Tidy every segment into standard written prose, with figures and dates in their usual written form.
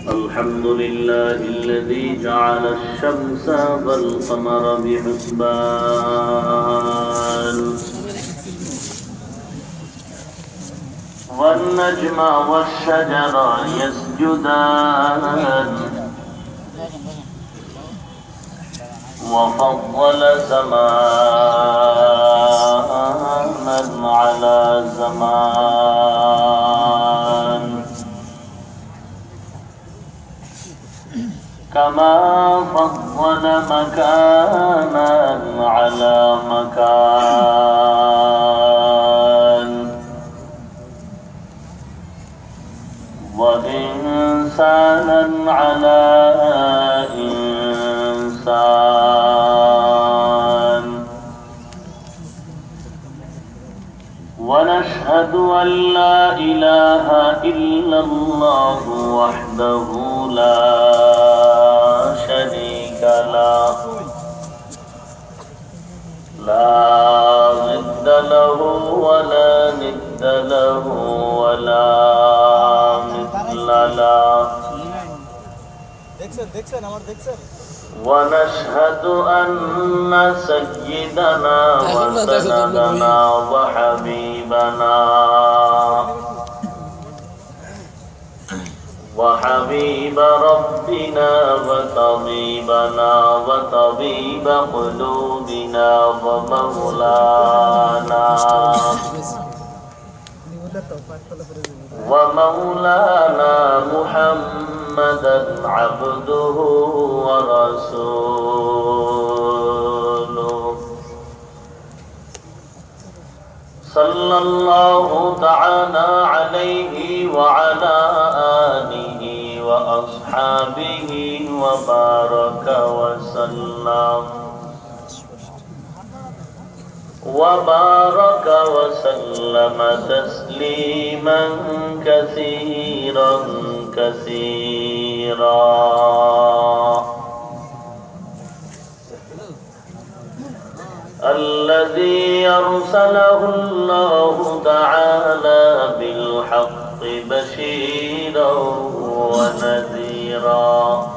الحمد لله الذي جعل الشمس والقمر بحسبان والنجم والشجر يسجدان وفضل زمانا على زمان كما فضل مكانا على مكان وإنسانا على إنسان ونشهد أن لا إله إلا الله وحده لا شريك له لا ضد له ولا ند له ولا مثل له ونشهد أن سيدنا وسندنا وحبيب ربنا وطبيبنا وطبيب قلوبنا ومولانا محمدا عبده ورسوله صلى الله تعالى عليه وعلى آله وأصحابه وبارك وسلم تسليما كثيرا الذي أرسله الله تعالى بالحق بشيرا ونذيرا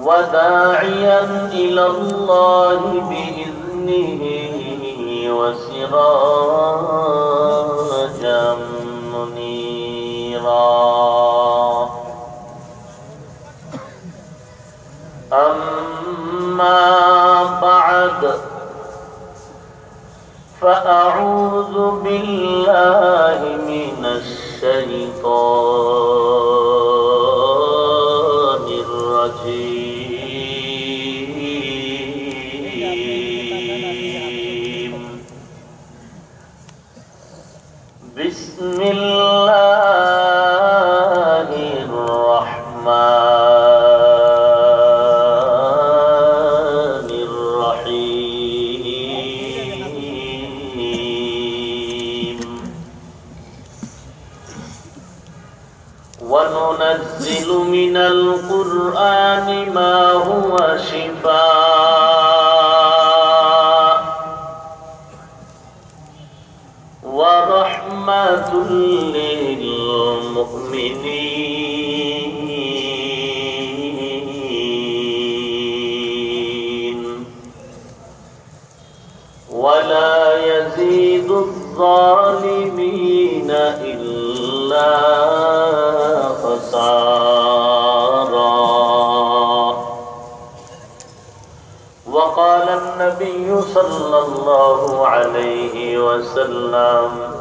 وداعيا إلى الله بإذنه وسراجا منيرا أما بعد فأعوذ بالله من الشيطان الرجيم بسم الله الرحمن الرحيم وننزل من القرآن ما هو شفاء ورحمة للمؤمنين ولا يزيد الظالمين إلا خسارا وقال النبي صلى الله عليه وسلم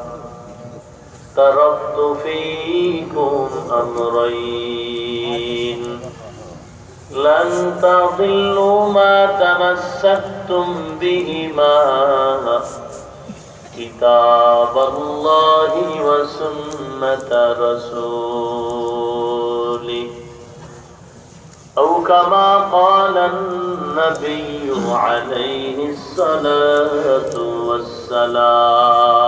تركت فيكم أمرين لن تضلوا ما تمسكتم بهما كتاب الله وسنة رسوله أو كما قال النبي عليه الصلاة والسلام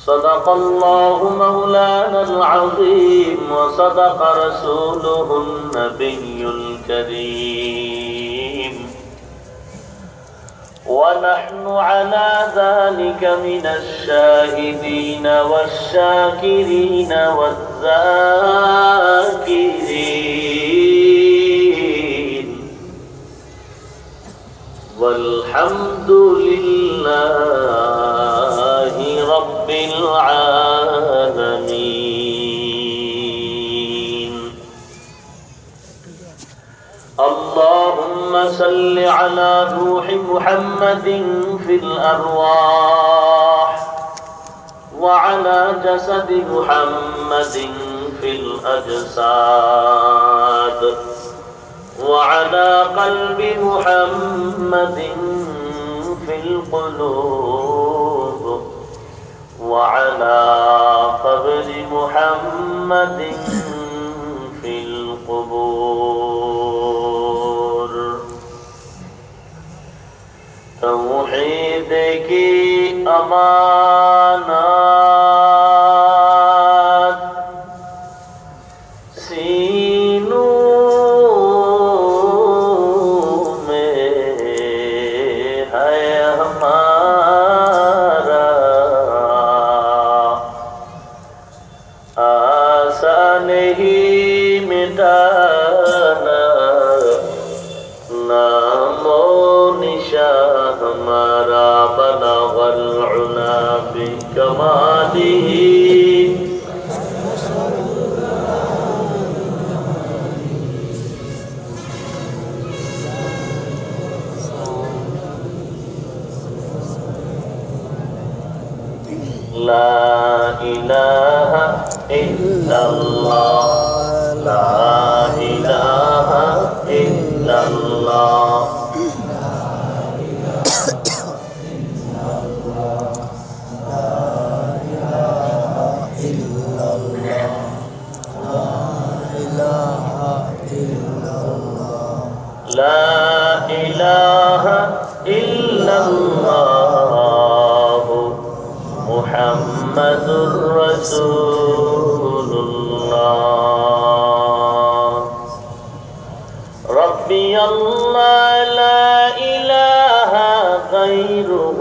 صدق الله مولانا العظيم وصدق رسوله النبي الكريم ونحن على ذلك من الشاهدين والشاكرين والذاكرين والحمد لله رب العالمين. اللهم صل على روح محمد في الأرواح وعلى جسد محمد في الأجساد وعلى قلب محمد في القلوب وعلى قبر محمد في القبور. توحید کی امانات سینوں میں ہے ہمارا، آسان ہی مٹانا نام و نشان ہمارا، بلغ العلا بکمالہ. لا إله إلا الله، لا إله إلا الله. لا إله إلا الله محمد رسول الله. ربي الله لا إله غيره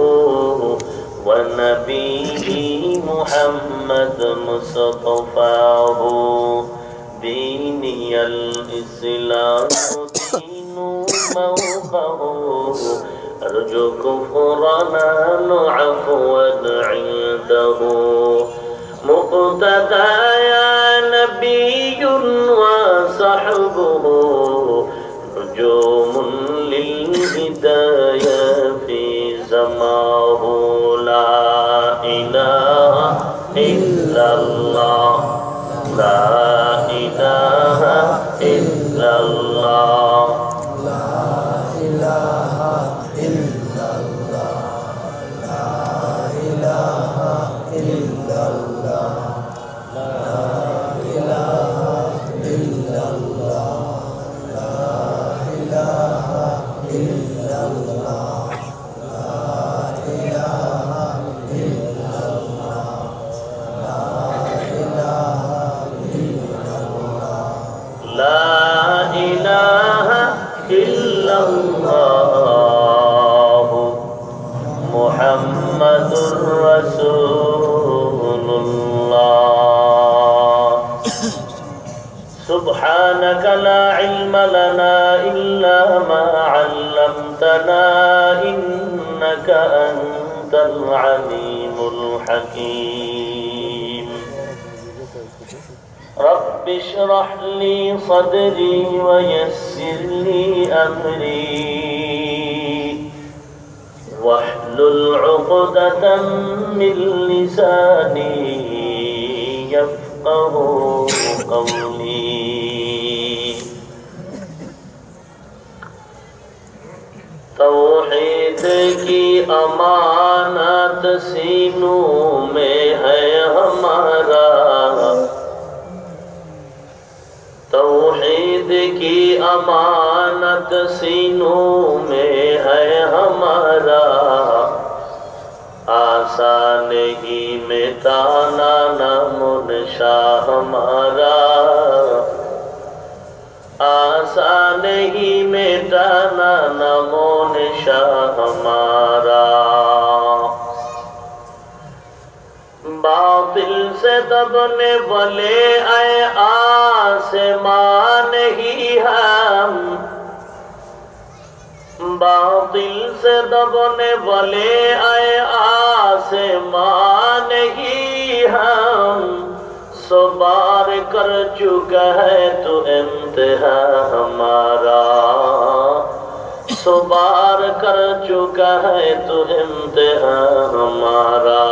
ونبيه محمد مصطفاه، ديني الإسلام دين موقعه، أرجو كفرنا عفوا عنده. مقتدى يا نبي وصحبه، نجوم للهدايا في زماه. لا إله إلا الله، لا إله إلا الله، لا إله إلا الله، لا إله إلا الله، لا إله إلا الله، لا إله إلا الله، لا إله إلا الله، لا إله إلا الله، لا إله إلا الله محمد رسول الله. سبحانك لا علم لنا إلا ما علمتنا إنك أنت العليم الحكيم. رب اشرح لي صدري ويسر لي أمري واحلل عقدة من لساني يفقه قولي. توحید کی امانت سینوں میں ہے ہمارا، توحید کی امانت سینوں میں ہے ہمارا، آسان ہی مٹانا نام و نشا ہمارا، آسان ہی مٹانا نام و نشا ہمارا. दबने वाले आए आसमान ही हम, बातिल से दबने वाले आए आसमान ही हम, सो बार कर चुका है तो इंतहा हमारा, सो बार कर चुका है तो इंतहा हमारा।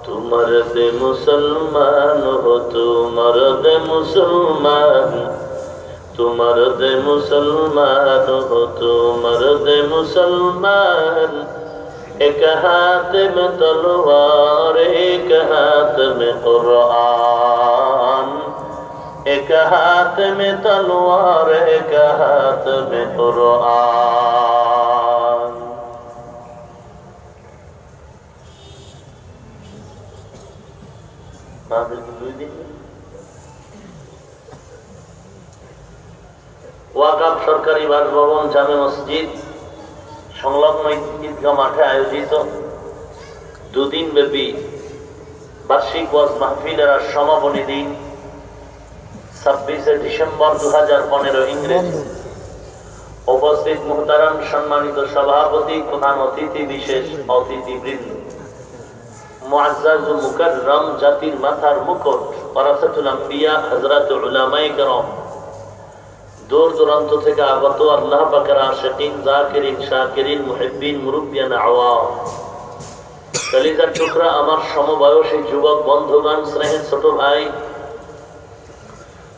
तू मर्द मुसलमान हो, तू मर्द मुसलमान, तू मर्द मुसलमान हो, तू मर्द मुसलमान। एक हाथ में तलवार, एक हाथ में कुरान, एक हाथ में तलवार, एक हाथ में कुरान। ওয়াকাফ সরকারি বাসভবন জামে মসজিদ সংলগ্ন ঈদগাহ মাঠে আয়োজিত দুদিন ব্যাপী বার্ষিক ওয়াজ মাহফিলের সমাপনী দিন 26 ডিসেম্বর 2015 ইংরেজি। উপস্থিত মুহতারাম সম্মানিত সভাপতি, প্রধান অতিথি, বিশেষ অতিথিবৃন্দ, মুআজ্জাজ ও মুকাররম জাতির মাথার মুকুট ওয়ারাসাতুল আম্বিয়া হযরত উলামায়ে কেরাম, দূর দূরান্ত থেকে আগত আল্লাহ পাকের আশিকিন, জাকিরিন, শাকিরিন, মুহিব্বিন, মুরব্বিয়ান, আওয়াম, কলিজার টুকরা আমার সমবয়সী যুবক বন্ধুগণ, স্নেহের ছোট ভাই,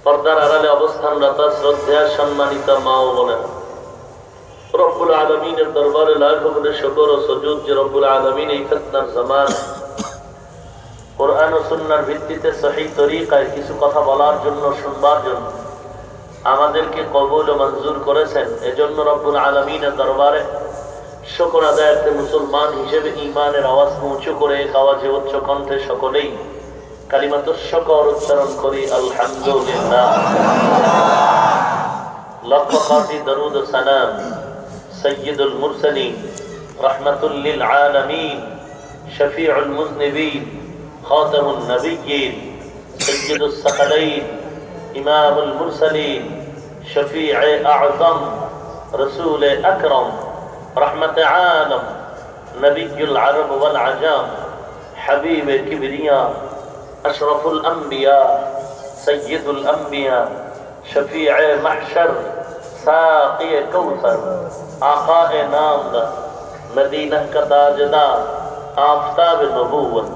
পর্দার আড়ালে অবস্থানরত শ্রদ্ধা সম্মানিত মা ও বোনেরা, রব্বুল আলামিনের দরবারে লাখো কোটি শুকর ও সুজুদ যে রব্বুল আলামিন এই ফিতনার জামান কোরআন ও সুন্নাহর ভিত্তিতে সহিহ তরিকায় কিছু কথা বলার জন্য, শুনবার জন্য আমাদেরকে কবুল ও মঞ্জুর করেছেন। এজন্য রব্বুল আলামিনের দরবারে শুকর আদায়ার্থে মুসলমান হিসেবে ঈমানের আওয়াজ উঁচু করে এক আওয়াজে উচ্চ কণ্ঠে সকলেই কালিমাতুশ শুকর উচ্চারণ করি, আলহামদুলিল্লাহ। লক্ষ কোটি দরুদ ও সালাম সাইয়্যিদুল মুরসালিন, রাহমাতুল লিল আলামিন, শফিউল মুযনিবিন, খাতামুন নবিয়্যিন, সাইয়্যিদুস সাকালাইন, ইমামুল মুরসালিন, শফিয়ে আযম, রাসূল আকরাম, রহমতে আলম, নবিয়ুল আরব ওয়াল আজম, হাবিবে কিবরিয়া, अशरफुल अंबिया, सय्यदुल अंबिया, शफीए महशर, साक़िए कौसर, आक़ाए नामदार, मदीना का ताजदार, आफ़ताब नबूवत,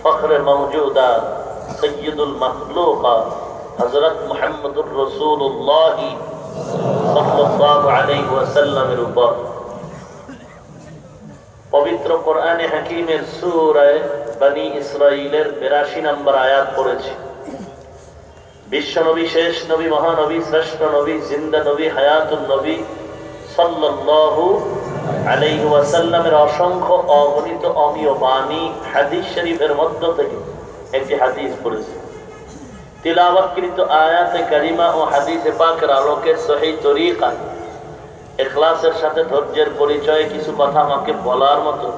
फ़ख्र मौजूदात, सय्यदुल मखलूक़ात, हज़रत मुहम्मदुर रसूलुल्लाह सल्लल्लाहु अलैहि वसल्लम ऊपर पवित्र कुराने हकीमेर सूरा बनी इस्राइलेर 82 नम्बर आयात पढ़ेছি। বিশ্ব নবী, শেষ নবী, মহানবী, শ্রেষ্ঠ নবী, জিন্দা নবী, হায়াতুন নবী সাল্লাল্লাহু আলাইহি ওয়াসাল্লামের অসংখ্য অগণিত অমীয় বাণী হাদিস শরীফের মধ্য থেকে একটি হাদিস পড়েছি। তিলাওয়াতকৃত আয়াতে কারিমা ও হাদিসে পাকের আলোকে সহিহ তরিকা ইখলাসের সাথে ধৈর্যের পরিচয়ে কিছু কথা আমাকে বলার মতো,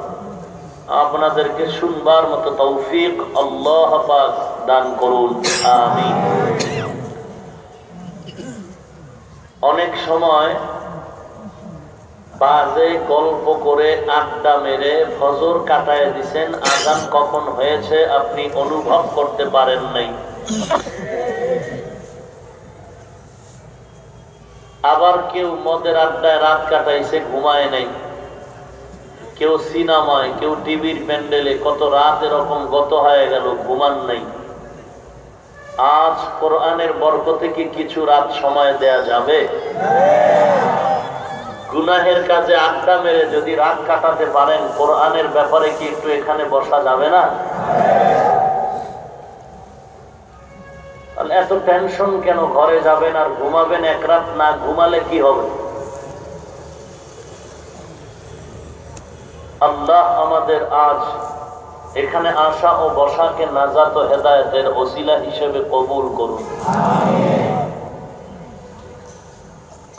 আপনাদেরকে শুনবার মতো তৌফিক আল্লাহ পাক দান করুন, আমিন। অনেক সময় বাজে গল্প করে আড্ডা মেরে ফজর কাটায় দিছেন, আযান কখন হয়েছে আপনি অনুভব করতে পারেন নাই। আবার কেউ মদের আড্ডায় রাত কাটাইছে, ঘুমায় নাই। কেউ সিনেমায়, কেউ টিভির প্যান্ডেলে, কত রাত এরকম গত হয়ে গেল, ঘুমান নাই। আজ কোরআনের বরকতে কি কিছু রাত সময় দেয়া যাবে? গুনাহের কাজে আড্ডা মেরে যদি রাত কাটাতে পারেন, কোরআনের ব্যাপারে কি একটু এখানে বসা যাবে না? এত টেনশন কেন? ঘরে যাবেন আর ঘুমাবেন, এক রাত না ঘুমালে কি হবে? আল্লাহ আমাদের আজ এখানে আসা ও বসাকে নাজাত ও হেদায়েতের ওসিলা হিসেবে কবুল করুন।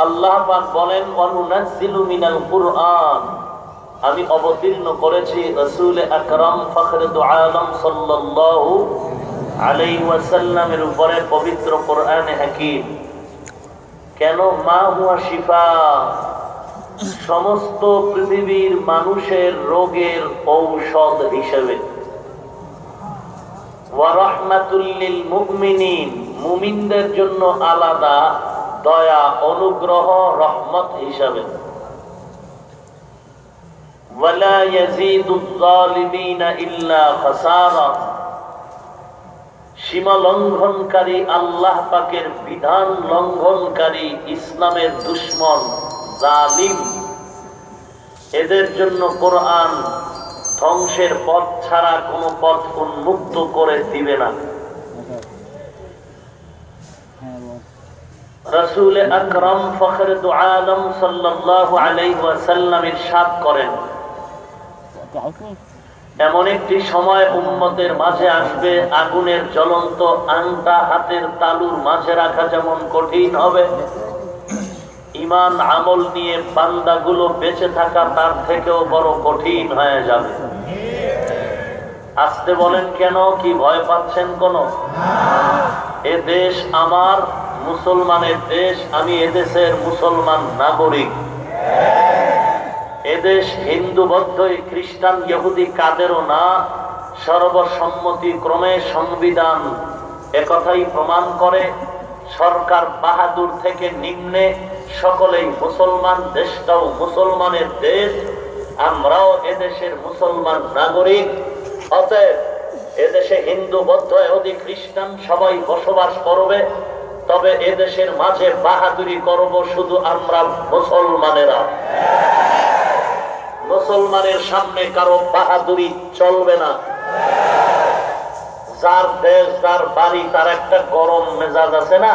আল্লাহ পাক বলেন, ওয়ানুনাজ্জিলু মিনাল কুরআন আমি অবতীর্ণ করেছি রাসূল আকরাম ফখরে দু আলম সাল্লাল্লাহু আলাইহি ওয়াসাল্লামের উপরে পবিত্র কোরআনে হাকিম। কেন? মা হুয়া শিফা, সমস্ত পৃথিবীর মানুষের রোগের ঔষধ হিসেবে। ওয়া রাহমাতুল লিল মুমিনিন, মুমিনদের জন্য আলাদা দয়া, অনুগ্রহ, রহমত হিসাবে। ওয়ালা ইয়াজিদুয যালিমিনা ইল্লা খাসারা, সীমা লঙ্ঘনকারী, আল্লাহ পাকের বিধান লঙ্ঘনকারী, ইসলামের দুশমন, জালিম, এদের জন্য কোরআন ধ্বংসের পথ ছাড়া কোনো পথ উন্মুক্ত করে দিবে না। রাসূল আকরাম ফখরে দু আলম সাল্লাল্লাহু আলাইহি ওয়াসাল্লাম ইরশাদ করেন, এমন একটি সময় উম্মতের মাঝে আসবে, আগুনের জ্বলন্ত আংটা হাতের তালুর মাঝে রাখা যেমন কঠিন হবে, ঈমান আমল নিয়ে বান্দাগুলো বেঁচে থাকা তার থেকেও বড় কঠিন হয়ে যাবে। আসতে বলেন কেন? কি ভয় পাচ্ছেন কোন? এ দেশ আমার, মুসলমানের দেশ, আমি এদেশের মুসলমান নাগরিক। এদেশ হিন্দু, বৌদ্ধ, খ্রিস্টান, ইহুদি কাদেরও না, সর্বসম্মতি ক্রমে সংবিধান একথাই প্রমাণ করে। সরকার বাহাদুর থেকে নিম্নে সকলেই মুসলমান, দেশটাও মুসলমানের দেশ, আমরাও এদেশের মুসলমান নাগরিক। অতএব এদেশে হিন্দু, বৌদ্ধ, ইহুদি, খ্রিস্টান সবাই বসবাস করবে, তবে এদেশের মাঝে বাহাদুরি করব শুধু আমরা মুসলমানেরা। মুসলমানের সামনে কারো বাহাদুরি চলবে না। যার দেশ, যার বাড়ি, তার একটা গরম মেজাজ আছে না?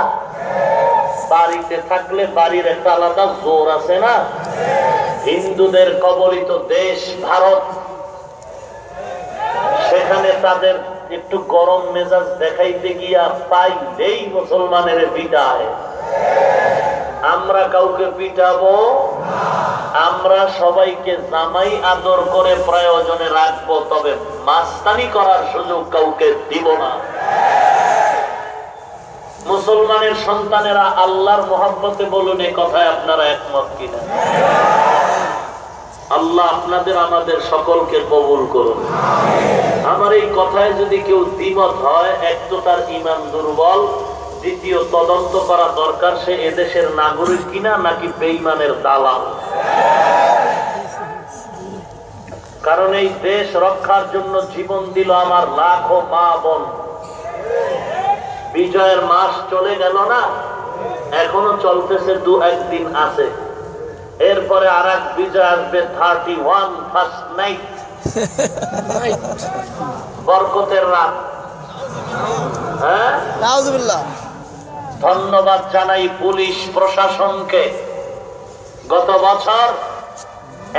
বাড়িতে থাকলে বাড়ির একটা আলাদা জোর আছে না? হিন্দুদের কবলিত দেশ ভারত, সেখানে তাদের একটু গরম মেজাজ দেখাইতে গিয়া পাইলেই মুসলমানের পিটায়। আমরা কাউকে পিটাবো? আমরা সবাইকে জামাই আদর করে প্রয়োজনে রাখবো, তবে মাস্তানি করার সুযোগ কাউকে দিব না। মুসলমানের সন্তানেরা আল্লাহর মহব্বতে বলুন, এ কথায় আপনারা একমত কিনা? আল্লাহ আপনাদের আমাদের সকলকে কবুল করুন। আমার এই কথায় যদি কেউ দ্বিমত হয়, এক তো তার ঈমান দুর্বল, দ্বিতীয় তদন্ত করা দরকার সে এদেশের নাগরিক কিনা নাকি বেঈমানের দালাল। কারণ এই দেশ রক্ষার জন্য জীবন দিল আমার লাখো মা বোন। বিজয়ের মাস চলে গেল না, এখনো চলতেছে, দু একদিন আছে, এরপরে আর এক বিজয় আসবে, 31 ফার্স্ট নাইট, বরকতের রাত। হ্যাঁ, ধন্যবাদ জানাই পুলিশ প্রশাসনকে। গত বছর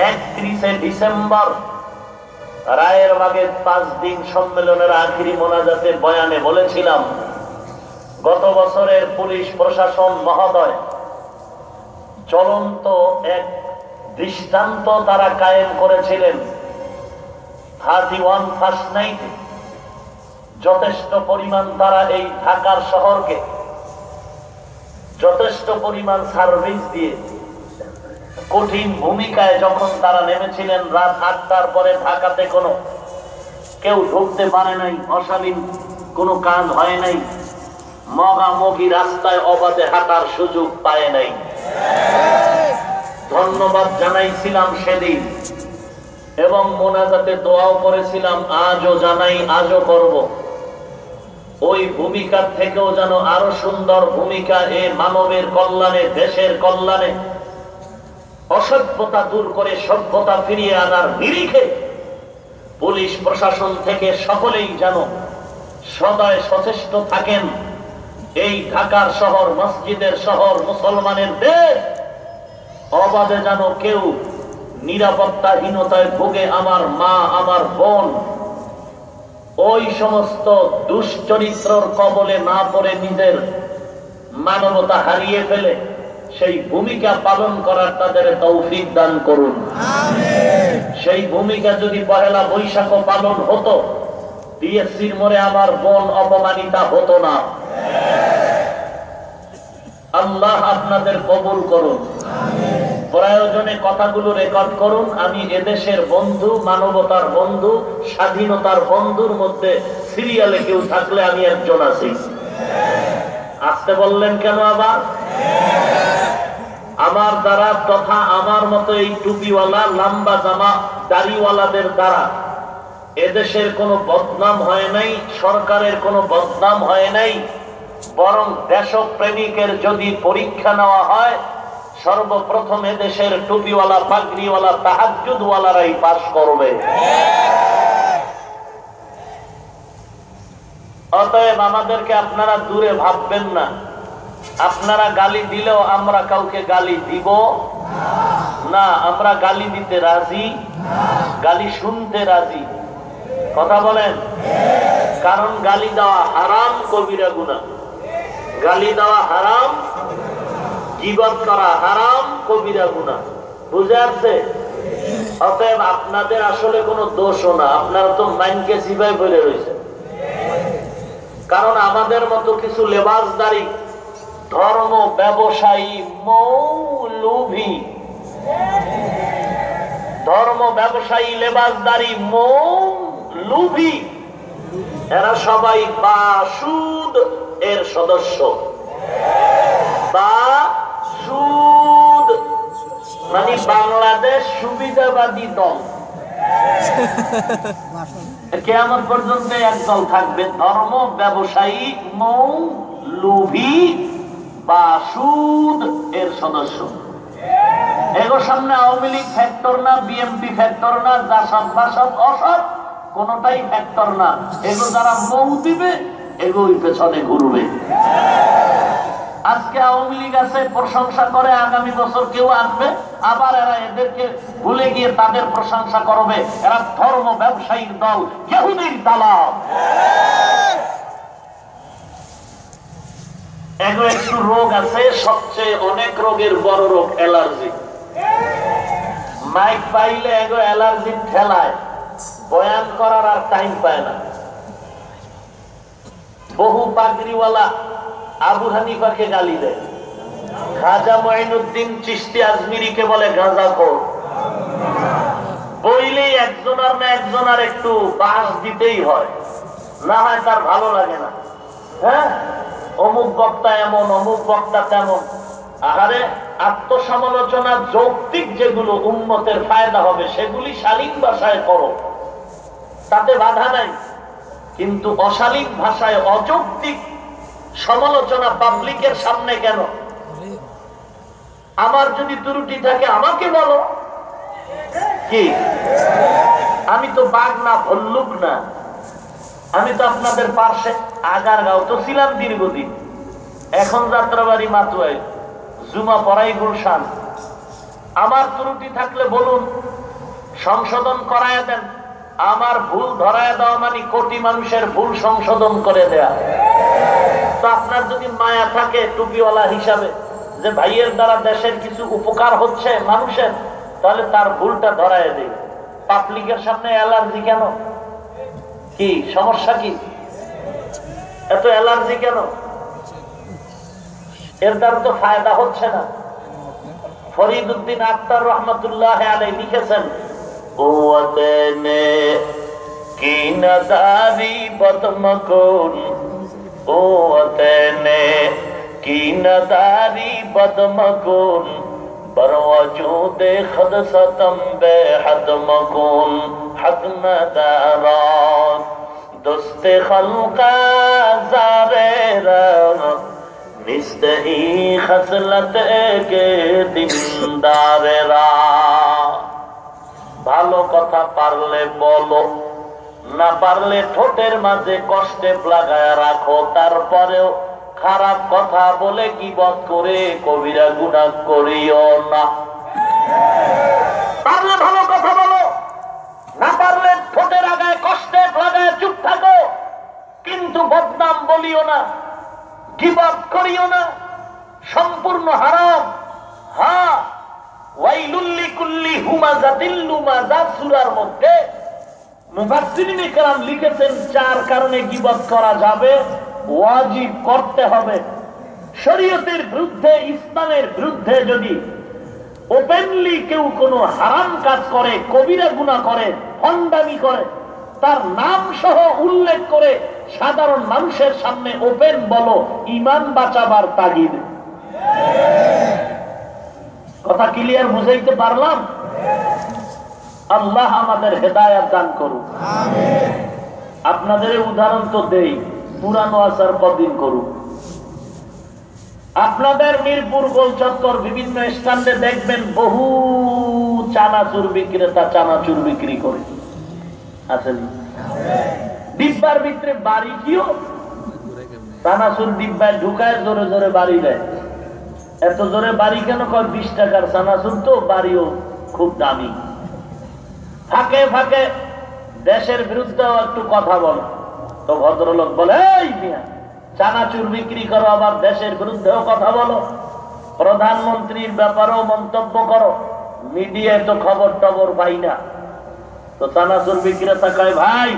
31শে ডিসেম্বর রায়ের বাগে 5 দিন সম্মেলনের আখিরি মোনাজাতে বয়ানে বলেছিলাম, গত বছরের পুলিশ প্রশাসন মহোদয় চলন্ত এক দৃষ্টান্ত তারা কায়েম করেছিলেন। 31 ফার্স্ট নাইট যথেষ্ট পরিমাণ তারা এই ঢাকার শহরকে যথেষ্ট পরিমাণ সার্ভিস দিয়ে কঠিন ভূমিকায় যখন তারা নেমেছিলেন। রাত 8টার পরে ঢাকাতে কোনো কেউ ঢুকতে পারে নাই, অশালীন কোনো কাজ হয় নাই, মগামগি রাস্তায় অবাধে হাঁটার সুযোগ পায় নাই। ধন্যবাদ জানাইছিলাম সেদিন এবং মোনাজাতে দোয়াও করেছিলাম, আজও জানাই, আজও করব। ওই ভূমিকার থেকেও যেন আরো সুন্দর ভূমিকা এ মানবের কল্যাণে, দেশের কল্যাণে, অসভ্যতা দূর করে সভ্যতা ফিরিয়ে আনার নিরিখে পুলিশ প্রশাসন থেকে সকলেই যেন সদয় সচেষ্ট থাকেন। এই ঢাকার শহর, মসজিদের শহর, মুসলমানের দেশ, অবাধে যেন কেউ নিরাপত্তাহীনতায় ভোগে আমার মা, আমার বোন, ওই সমস্ত দুশ্চরিত্রর কবলে না পড়ে নিজের মানবতা হারিয়ে ফেলে সেই ভূমিকা পালন করার তাদের তৌফিক দান করুন। সেই ভূমিকা যদি পহেলা বৈশাখ পালন হতো, টিএসসির মোড়ে আমার বোন অপমানিতা হতো না। আল্লাহ আপনাদের কবুল করুন। প্রয়োজনে কথাগুলো রেকর্ড করুন। আমি এদেশের বন্ধু, মানবতার বন্ধু, স্বাধীনতার বন্ধুর মধ্যে সিরিয়ালে কেউ থাকলে আমি একজন আছি। আসতে বললেন কেন আবার? আমার দ্বারা তথা আমার মতো এই টুপিওয়ালা লম্বা জামা দাড়িওয়ালাদের দ্বারা এদেশের কোনো বদনাম হয় নাই, সরকারের কোনো বদনাম হয় নাই। বরং দেশপ্রেমিকের যদি পরীক্ষা নেওয়া হয়, সর্বপ্রথম এদেশের টুপিওয়ালা, পাগড়িওয়ালা, তাহাজ্জুদওয়ালারাই পাস করবে। অতএব আমাদেরকে আপনারা দূরে ভাববেন না। আপনারা গালি দিলেও আমরা কাউকে গালি দিব না। আমরা গালি দিতে রাজি, গালি শুনতে রাজি। কথা বলেন? কারণ গালি দেওয়া হারাম, কবিরা গুনাহ। গালি দেওয়া হারাম, গীবত করা হারাম, কবিরা গুনাহ। বুঝে আসছে? অতএব আপনাদের আসলে কোনো দোষও না, আপনারা তো মাইনকে সিপাই বলে রয়েছে। কারণ আমাদের মতো কিছু লেবাসদারি ধর্ম ব্যবসায়ী মৌলভী, ধর্ম ব্যবসায়ী লেবাসদারি মৌলভী, এরা সবাই বাসুদ এর সদস্য। বাসুদ মানে বাংলাদেশ সুবিধাবাদী দল। কিয়ামত পর্যন্ত এক দল থাকবে, ধর্ম ব্যবসায়ী মৌলভী বাসুদ এর সদস্য। এগোর সামনে আওয়ামী লীগ ফ্যাক্টর না, বিএমপি ফ্যাক্টর না, জাসদ বাসদ অসৎ কোনটাই ফ্যাক্টর না। এগো যারা মৌ দিবে, এগোই পেছনে ঘুরবে। আজকে আওয়ামী লীগ আছে, প্রশংসা করে, আগামী বছর কেউ আসবে, আবার এরা এদেরকে ভুলে গিয়ে তাদের প্রশংসা করবে। এরা ধর্ম ব্যবসায়ীর দল, ইহুদির দালাল। এগো একটু রোগ আছে, সবচেয়ে অনেক রোগের বড় রোগ অ্যালার্জি। মাইক পাইলে এগো অ্যালার্জি ঠেলায়, বয়ান করার আর টাইম পায় না। বহু পাগড়িওয়ালা আবু হানিফাকে গালি দেয়, খাজা মঈনুদ্দিন চিশতি আজমিরিকে বলে গাঁজাখোর। বইলেই একজনের না একজনের একটু বাস দিতেই হয়, না হয় তার ভালো লাগে না। হ্যাঁ, অমুক বক্তা এমন, অমুক বক্তা তেমন। আহারে, আত্মসমালোচনা যৌক্তিক যেগুলো উম্মতের ফায়দা হবে সেগুলি শালীন ভাষায় করো, তাতে বাধা নাই। কিন্তু অশালীন ভাষায় অযৌক্তিক সমালোচনা পাবলিকের সামনে কেন? আমার যদি ত্রুটি থাকে আমাকে বলো। কি আমি তো বাঘ না, ভল্লুক না। আমি তো আপনাদের পার্শ্বে আগারগাঁও তো ছিলাম দীর্ঘদিন, এখন যাত্রাবাড়ি মাতুয়ায়, জুমা পড়াই গুলশান। আমার ত্রুটি থাকলে বলুন, সংশোধন করায় দেন। আমার ভুল ধরায় দেওয়া মানে কোটি মানুষের ভুল সংশোধন করে দেয়া। তো আপনার যদি মায়া থাকে টুপিওয়ালা হিসাবে, যে ভাইয়ের দ্বারা দেশের কিছু উপকার হচ্ছে মানুষের, তাহলে তার ভুলটা ধরায় দেয়। পাবলিকের সামনে অ্যালার্জি কেন? কি সমস্যা? কি এত অ্যালার্জি কেন? এর দ্বারা তো ফায়দা হচ্ছে না। ফরিদউদ্দিন আখতার রহমতুল্লাহ আলাইহি লিখেছেন, ওয়াতেনে কি নাদারি বদমকুন, ওয়াতেনে কি নাদারি বদমকুন, বরওয়াজুদে খদসতম বেহদ মকুন, হক নাদারান দোস্তে খলকা জারে রহ নিস্তে-ই খসলত কে দিনদারেরা। ভালো কথা পারলে বলো, না পারলে ঠোঁটের মাঝে কষ্টে লাগায় রাখো। তারপরেও খারাপ কথা বলে গীবত করে কবিরা গুনাহ করিও না। পারলে ভালো কথা বলো, না পারলে ঠোঁটের আগায় কষ্টে লাগায় চুপ থাকো, কিন্তু বদনাম বলিও না, গীবত করিও না। সম্পূর্ণ হারাম। হ্যাঁ, ওয়াইলুল লিকুল্লি হুমাযাতিল লুমাযা সূরার মধ্যে মুফাসসিরিনে কেরাম লিখেছেন 4 কারণে গীবত করা যাবে, ওয়াজিব করতে হবে। শরীয়তের বিরুদ্ধে, ইসলামের বিরুদ্ধে যদি ওপেনলি কেউ কোনো হারাম কাজ করে, কবিরা গুনাহ করে, ফন্ডামি করে, তার নাম সহ উল্লেখ করে সাধারণ মানুষের সামনে ওপেন বলো, ঈমান বাঁচাবার তাগিদ। কথা ক্লিয়ার বুঝাইতে পারলাম? আল্লাহ আমাদের হেদায়েত দান করুন। আপনাদের উদাহরণ তো দেই, পুরানো আচার কদিন করুন। আপনাদের মিরপুর গোল চত্বর বিভিন্ন স্ট্যান্ডে দেখবেন বহু চানাচুর বিক্রেতা চানাচুর বিক্রি করে আছেন। ডিব্বার ভিতরে বাড়ি কিও চানাচুর ডিব্বায় ঢুকায় জোরে জোরে বাড়ি দেয়। এত জোরে বাড়ি কেন কয়? 20 টাকার চানাচুর তো, বাড়িও খুব দামি। ফাঁকে ফাঁকে দেশের বিরুদ্ধেও একটু কথা বলো তো ভদ্রলোক বলে, এই মিয়া চানাচুর বিক্রি করো, আবার দেশের বিরুদ্ধেও কথা বলো, প্রধানমন্ত্রীর ব্যাপারেও মন্তব্য করো, মিডিয়ায় তো খবর টবর পাই না। তো চানাচুর বিক্রেতা কয়, ভাই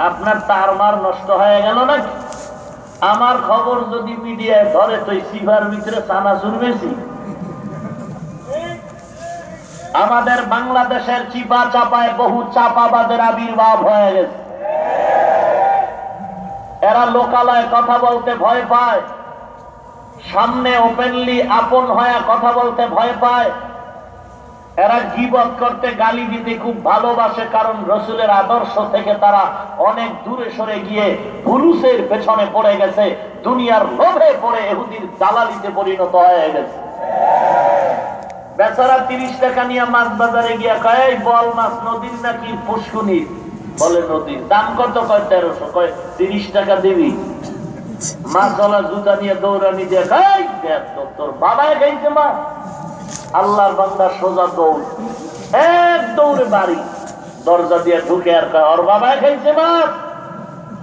আপনার তারমার নষ্ট হয়ে গেল নাকি? আমার খবর যদি মিডিয়ায় ধরে তো সিভার ভিতরে চানাচুর বেশি। আমাদের বাংলাদেশের চিপা চাপায় বহু চাপাবাদের আবির্ভাব হয়ে গেছে। এরা লোকালয়ে কথা বলতে ভয় পায়, সামনে ওপেনলি আপন হয়ে কথা বলতে ভয় পায়। এরা গীবত করতে, গালি দিতে খুব ভালোবাসে, কারণ রসুলের আদর্শ থেকে তারা অনেক দূরে সরে গিয়ে পুরুষের পেছনে পড়ে গেছে, দুনিয়ার লোভে পড়ে ইহুদির দালালিতে পরিণত হয়ে গেছে। বেচারা 30 টাকা নিয়ে মাছ বাজারে গিয়া কয়, বল মাছ নদীর নাকি পুষ্কুনির? বলে নদীর। দাম কত? কয় 1300। কয় 30 টাকা দিবি? মাছওয়ালা জুতা নিয়ে দৌড়ানি দিয়ে কয়, তোর বাবায় খাইছে মাছ। আল্লাহর বান্দা সোজা দৌড়, এক দৌড়ে বাড়ি, দরজা দিয়ে ঢুকে আর কয়, ওর বাবায় খাইছে মাছ।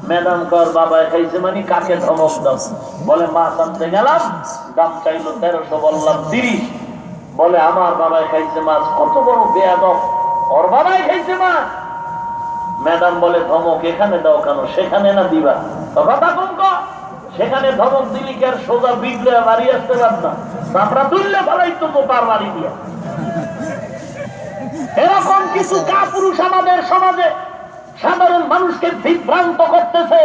ম্যাডাম কয়, ওর বাবায় খাইছে মানে কাকে ধমক দাও? বলে মাছ আনতে গেলাম, দাম চাইলো 1300, বললাম 30। বলে আমার বাবায় খাইছে মাছ। কত বড় বেয়াদব, ওর বাবায় খাইছে মাছ। ম্যাডাম বলে, ধমক এখানে দাও কেন, সেখানে না দিবা? কথা কম কর, সেখানে ধমক দিলি কি আর সোজা বিগড়ে বাড়ি আসতে পার না? আমরা তুললে ভালোই তো তার বাড়ি দিয়া। এরকম কিছু কাপুরুষ আমাদের সমাজে সাধারণ মানুষকে বিভ্রান্ত করতেছে।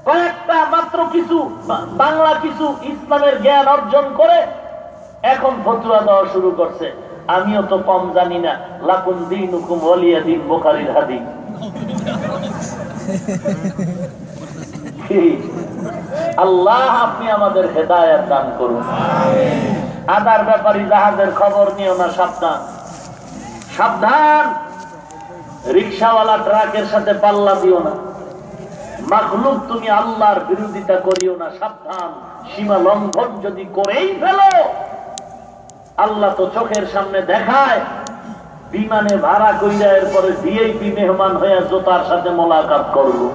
কয়েকটা মাত্র কিছু বাংলা কিছু ইসলামের জ্ঞান অর্জন করে এখন ফতোয়া দেওয়া শুরু করছে। আমিও তো কম জানি না, লাকুম দীনুকুম ওয়ালিয়া দীন, বুখারীর হাদিস। আল্লাহ আপনি আমাদের হেদায়েত দান করুন। আদার ব্যাপারী জাহাজের খবর নিও না, সাবধান সাবধান। রিকশাওয়ালা ট্রাকের সাথে পাল্লা দিও না। মাখলুক তুমি আল্লাহর বিরোধিতা করিও না, সাবধান। সীমা লঙ্ঘন যদি করেই ফেলো, আল্লাহ তো চোখের সামনে দেখায়, বিমানে ভাড়া কইরা এরপরে ভিআইপি মেহমান হয়ে জোতার সাথে মোলাকাত করবো।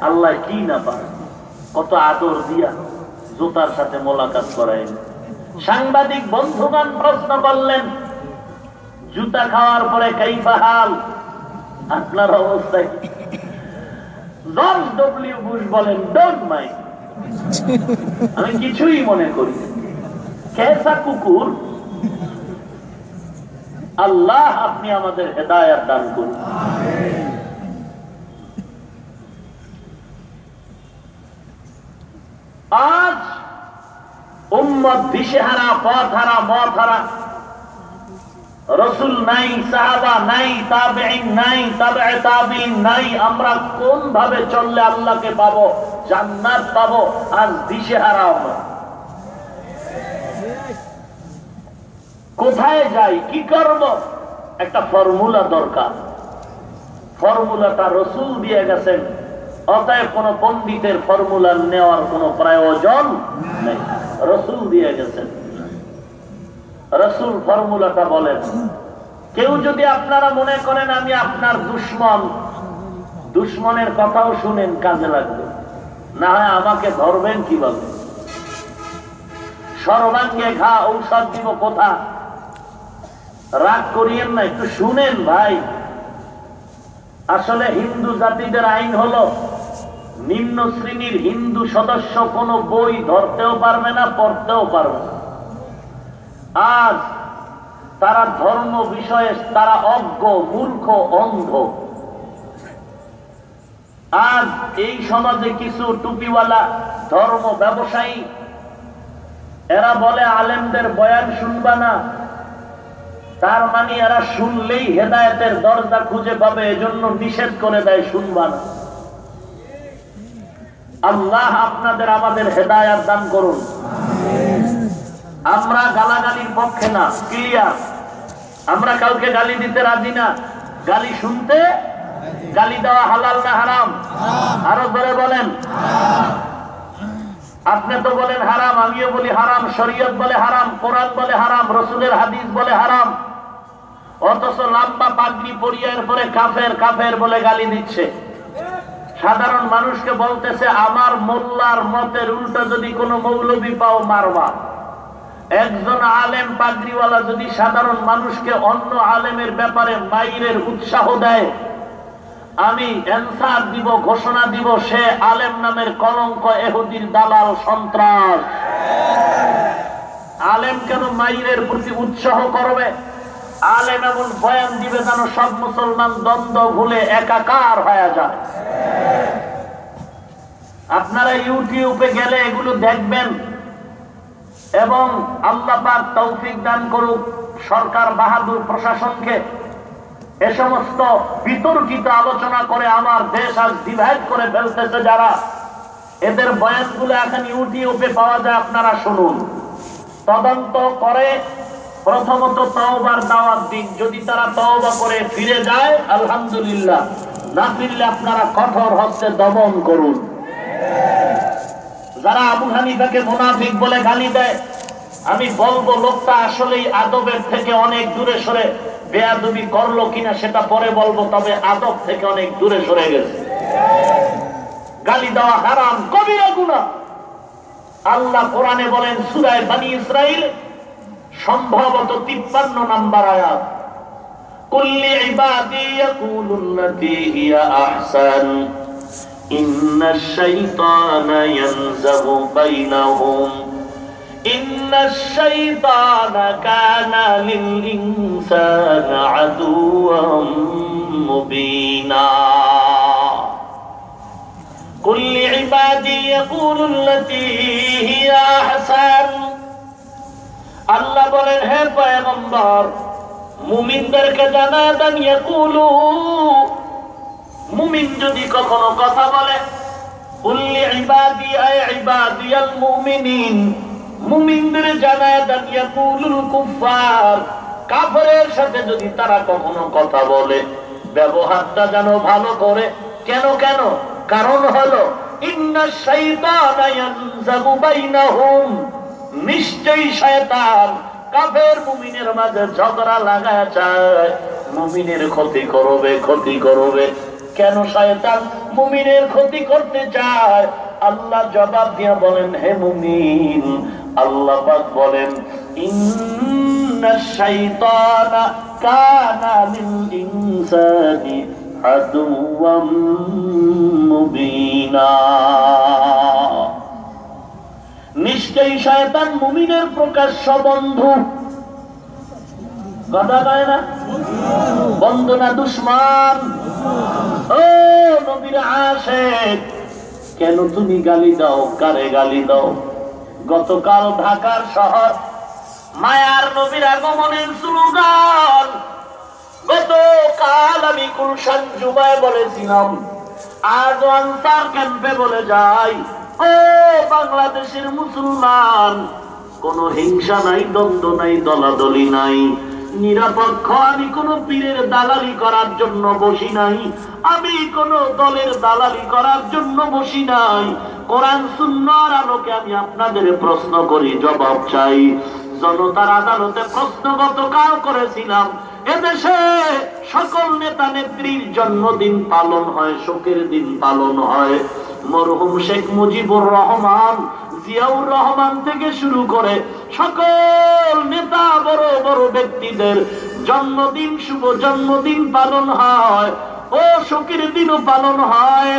আল্লাহ কি না পারে, কত আদর দিয়া জোতার সাথে মোলাকাত করায়। সাংবাদিক বন্ধুগণ প্রশ্ন করলেন, জুতা খাওয়ার পরে কাইফা হাল, আপনার অবস্থা কি? জর্জ ডব্লিউ বুশ বলেন, ডোন্ট মাইন্ড, আমি কিছুই মনে করি। কেসা কুকুর। আল্লাহ আপনি আমাদের হেদায়েত দান করুন। আজ উম্মত দিশেহারা, পথহারা, মতহারা। রাসূল নাই, সাহাবা নাই, তাবেঈন নাই, তাবেঈ তাবেঈন নাই। আমরা কোন ভাবে চললে আল্লাহকে পাবো, জান্নাত পাবো? আজ দিশেহারা আমরা। কোথায় যাই, কি করব? একটা ফর্মুলা দরকার। ফর্মুলাটা রাসূল দিয়ে গেছেন, অতএব কোন পণ্ডিতের ফর্মুলা নেওয়ার কোন প্রয়োজন নেই। রাসূল দিয়ে গেছেন, রাসূল ফর্মুলাটা বলেন। কেউ যদি আপনারা মনে করেন আমি আপনার দুশমন, দুশমনের কথাও শুনেন, কাজে লাগবে না। হয় আমাকে ধরবেন কিভাবে? সর্বাঙ্গে ঘা, ঔষধ দিব কোথা? রাগ করিয়েন না, একটু শুনেন ভাই। আসলে হিন্দু জাতিদের আইন হলো, নিম্ন শ্রেণীর হিন্দু সদস্য কোনো বই ধরতেও পারবে না, পড়তেও পারবে না। আজ তারা ধর্ম বিষয়ে তারা অজ্ঞ, মূর্খ, অন্ধ। আজ এই সমাজে কিছু টুপিওয়ালা ধর্ম ব্যবসায়ী, এরা বলে আলেমদের বয়ান শুনবা না, তার মানে এরা শুনলেই হেদায়েতের দরজা খুঁজে পাবে, এজন্য নিষেধ করে দেয় শুনবা না। আল্লাহ আপনাদের আমাদের হেদায়েত দান করুন। আমরা গালাগালির পক্ষে না, ক্লিয়ার। আমরা কাউকে গালি দিতে রাজি না। গালি শুনতে, গালি দেওয়া হালাল না হারাম? আরো ধরে বলেন। আপনি তো বলেন হারাম, আমিও বলি হারাম, শরীয়ত বলে হারাম, কোরআন বলে হারাম, রসুলের হাদিস বলে হারাম। অথচ লম্বা পাগড়ি পরিয়ে এরপরে কাফের কাফের বলে গালি দিচ্ছে। সাধারণ মানুষকে বলতেছে আমার মোল্লার মতের উল্টা যদি কোনো মৌলবী পাও মারবা। একজন আলেম পাগড়িওয়ালা যদি সাধারণ মানুষকে অন্য আলেমের ব্যাপারে মাইরের উৎসাহ দেয়, আমি অ্যানসার দিব, ঘোষণা দিব, সে আলেম নামের কলঙ্ক, ইহুদির দালাল, সন্ত্রাস। আলেম কেন মাইরের প্রতি উৎসাহ করবে? আলেম এমন বয়ান দিবে যেন সব মুসলমান দ্বন্দ্ব ভুলে একাকার হয়ে যায়। আপনারা ইউটিউবে গেলে এগুলো দেখবেন এবং আল্লাহ পাক তৌফিক দান করুক সরকার বাহাদুর প্রশাসনকে। এ সমস্ত বিতর্কিত আলোচনা করে আমার দেশ আজ ডিভাইড করে ফেলতেছে যারা, এদের বয়ানগুলো এখন ইউটিউবে পাওয়া যায়, আপনারা শুনুন। তদন্ত করে প্রথমত তওবার দাওয়াত দিন। যদি তারা তওবা করে ফিরে যায় আলহামদুলিল্লাহ, না ফিরলে আপনারা কঠোর হস্তে দমন করুন। যারা আবু হানিফাকে মুনাফিক বলে গালি দেয়, আমি বলবো লোকটা আসলেই আদবের থেকে অনেক দূরে সরে, বেয়াদবি করলো কিনা সেটা পরে বলবো, তবে আদব থেকে অনেক দূরে সরে গেছে। গালি দেওয়া হারাম, কবিরা গুনাহ। আল্লাহ কোরআনে বলেন সূরা বনী ইসরাইল সম্ভবত 53 নম্বর আয়াত, কুল্লি ইবাদি ইয়াকুলুল্লাতী হিয়া আহসান ইন্নাশ শাইতানা ইয়ানযাগু বাইনাহুম ইন্নাশ শাইতানা কানা লিল ইনসানি আদুওয়াম মুবিনা। কুল্লি ইবাদি ইয়াকুলুল্লাতী হিয়া আহসান। আল্লাহ বলেন হে পয়গম্বর, মুমিনদেরকে জানায় দেন, ইয়াকুলু, মুমিন যদি কখনো কথা বলে, কুল্লি ইবাদি আয় ইবাদিয়াল মুমিনিন, মুমিনদের জানায় দেন, ইয়াকুলুল কুফার, কাফেরের সাথে যদি তারা কখনো কথা বলে ব্যবহারটা যেন ভালো করে। কেন কেন? কারণ হলো ইন্নাশ শাইতানা ইয়ানযাগু বাইনাহুম, নিশ্চয়ই শয়তান কাফের মুমিনের মাঝে ঝগড়া লাগায় চায়, মুমিনের ক্ষতি করবে, ক্ষতি করবে। কেন শয়তান মুমিনের ক্ষতি করতে চায়? আল্লাহ জবাব দিয়া বলেন, হে মুমিন, আল্লাহ পাক বলেন ইন্নাশ শাইতানা কানা লিল ইনসানি আদুওয়াম মুবিনা। নিশ্চয়ই শয়তান মুমিনের প্রকাশ্য বন্ধু। কথা কয় না? বন্ধু না দুশমন? ও নবীর আশিক, কেন তুমি গালি দাও? কারে গালি দাও? গতকাল ঢাকার শহর মায়ার নবীর আগমনের স্লোগান, গতকাল আমি গুলশান জুমায় বলেছিলাম, আজ আনসার ক্যাম্পে বলে যাই, ও বাংলাদেশের মুসলমান, কোন হিংসা নাই, দ্বন্দ্ব নাই, দলাদলি নাই, নিরপেক্ষ। আমি কোন পীরের দালালি করার জন্য বসি নাই, আমি কোন দলের দালালি করার জন্য বসি নাই। কোরআন সুন্নাহর আলোকে আমি আপনাদের প্রশ্ন করি, জবাব চাই। জনতার আদালতে প্রশ্ন গতকাল করেছিলাম, এদেশে সকল নেতা নেত্রীর জন্মদিন পালন হয়, শোকের দিন পালন হয়। মরহুম শেখ মুজিবুর রহমান জিয়াউর রহমান থেকে শুরু করে সকল নেতা বড় বড় ব্যক্তিদের জন্মদিন, শুভ জন্মদিন পালন হয়, ও শোকের দিনও পালন হয়।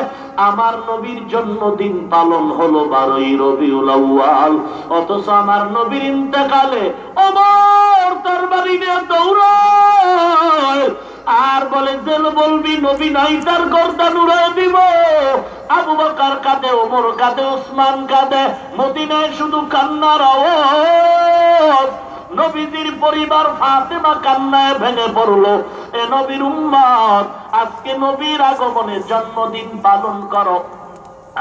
আমার নবীর জন্মদিন পালন হলো 12ই রবিউল আউয়াল, অথচ আমার নবীর ইন্তেকালে ওমর তরবারি নিয়ে দৌড়ায় আর বলে জেল বলবি নবী নাই, তার গর্দান উড়ায় দিব। আবু বকর কাঁদে, ওমর কাঁদে, ওসমান কাঁদে, মদিনায় শুধু কান্নার আওয়াজ। নবীজির পরিবার ফাতেমা কান্নায় ভেঙে পড়লো। এ নবীর উম্মত, আজকে নবীর আগমনের জন্মদিন পালন করো।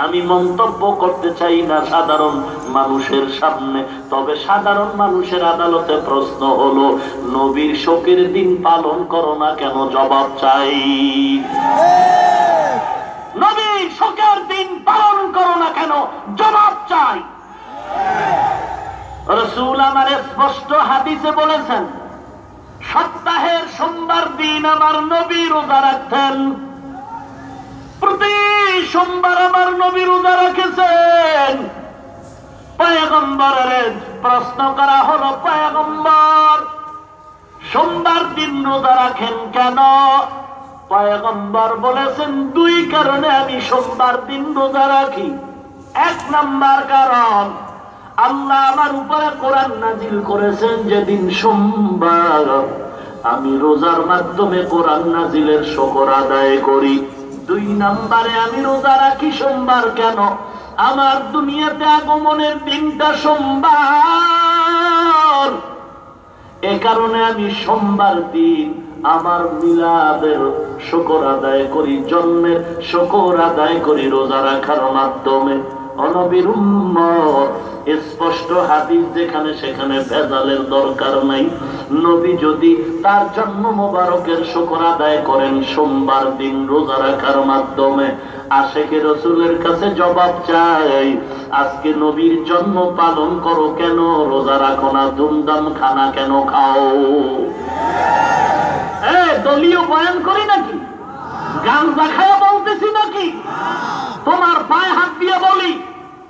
আমি মন্তব্য করতে চাই না সাধারণ মানুষের সামনে, তবে সাধারণ মানুষের আদালতে প্রশ্ন হলো, নবীর শোকের দিন পালন করো না কেন? জবাব চাই। নবীর শোকের দিন পালন করো না কেন? জবাব চাই। রাসূল আমার স্পষ্ট হাদিসে বলেছেন, সপ্তাহের সোমবার দিন আমার নবী রোজা রাখতেন। প্রতি সোমবার আমার নবী রোজা রেখেছেন। পয়গম্বরের প্রশ্ন করা হলো, পয়গম্বর সোমবার দিন রোজা রাখেন কেন? পয়গম্বর বলেছেন, 2 কারণে আমি সোমবার দিন রোজা রাখি। 1 নাম্বার কারণ, আল্লাহ আমার উপরে কোরআন নাজিল করেছেন যেদিন সোমবার, আমি রোজার মাধ্যমে কোরআন নাজিলের শুকর আদায় করি। 2 নাম্বারে আমি রোজা রাখি সোমবার কেন? আমার দুনিয়াতে আগমনের দিনটা সোমবার, এ কারণে আমি সোমবার দিন আমার মিলাদের শুকর আদায় করি, জন্মের শুকর আদায় করি রোজা রাখার মাধ্যমে। নবীর উম্মত, স্পষ্ট হাদিস যেখানে সেখানে ভেজালের দরকার নাই। নবী যদি তার জন্ম মোবারকের শুকর আদায় করেন সোমবার দিন রোজা রাখার মাধ্যমে, আশিকে রাসূলের কাছে জবাব চাই, আজকে নবীর জন্ম পালন করো কেন? রোজা রাখো না, ধুমধাম খানা কেন খাও? দলীয় বয়ান করি নাকি? গাঞ্জা খায়া বলতেছি নাকি? তোমার পায়ে হাত দিয়ে বলি,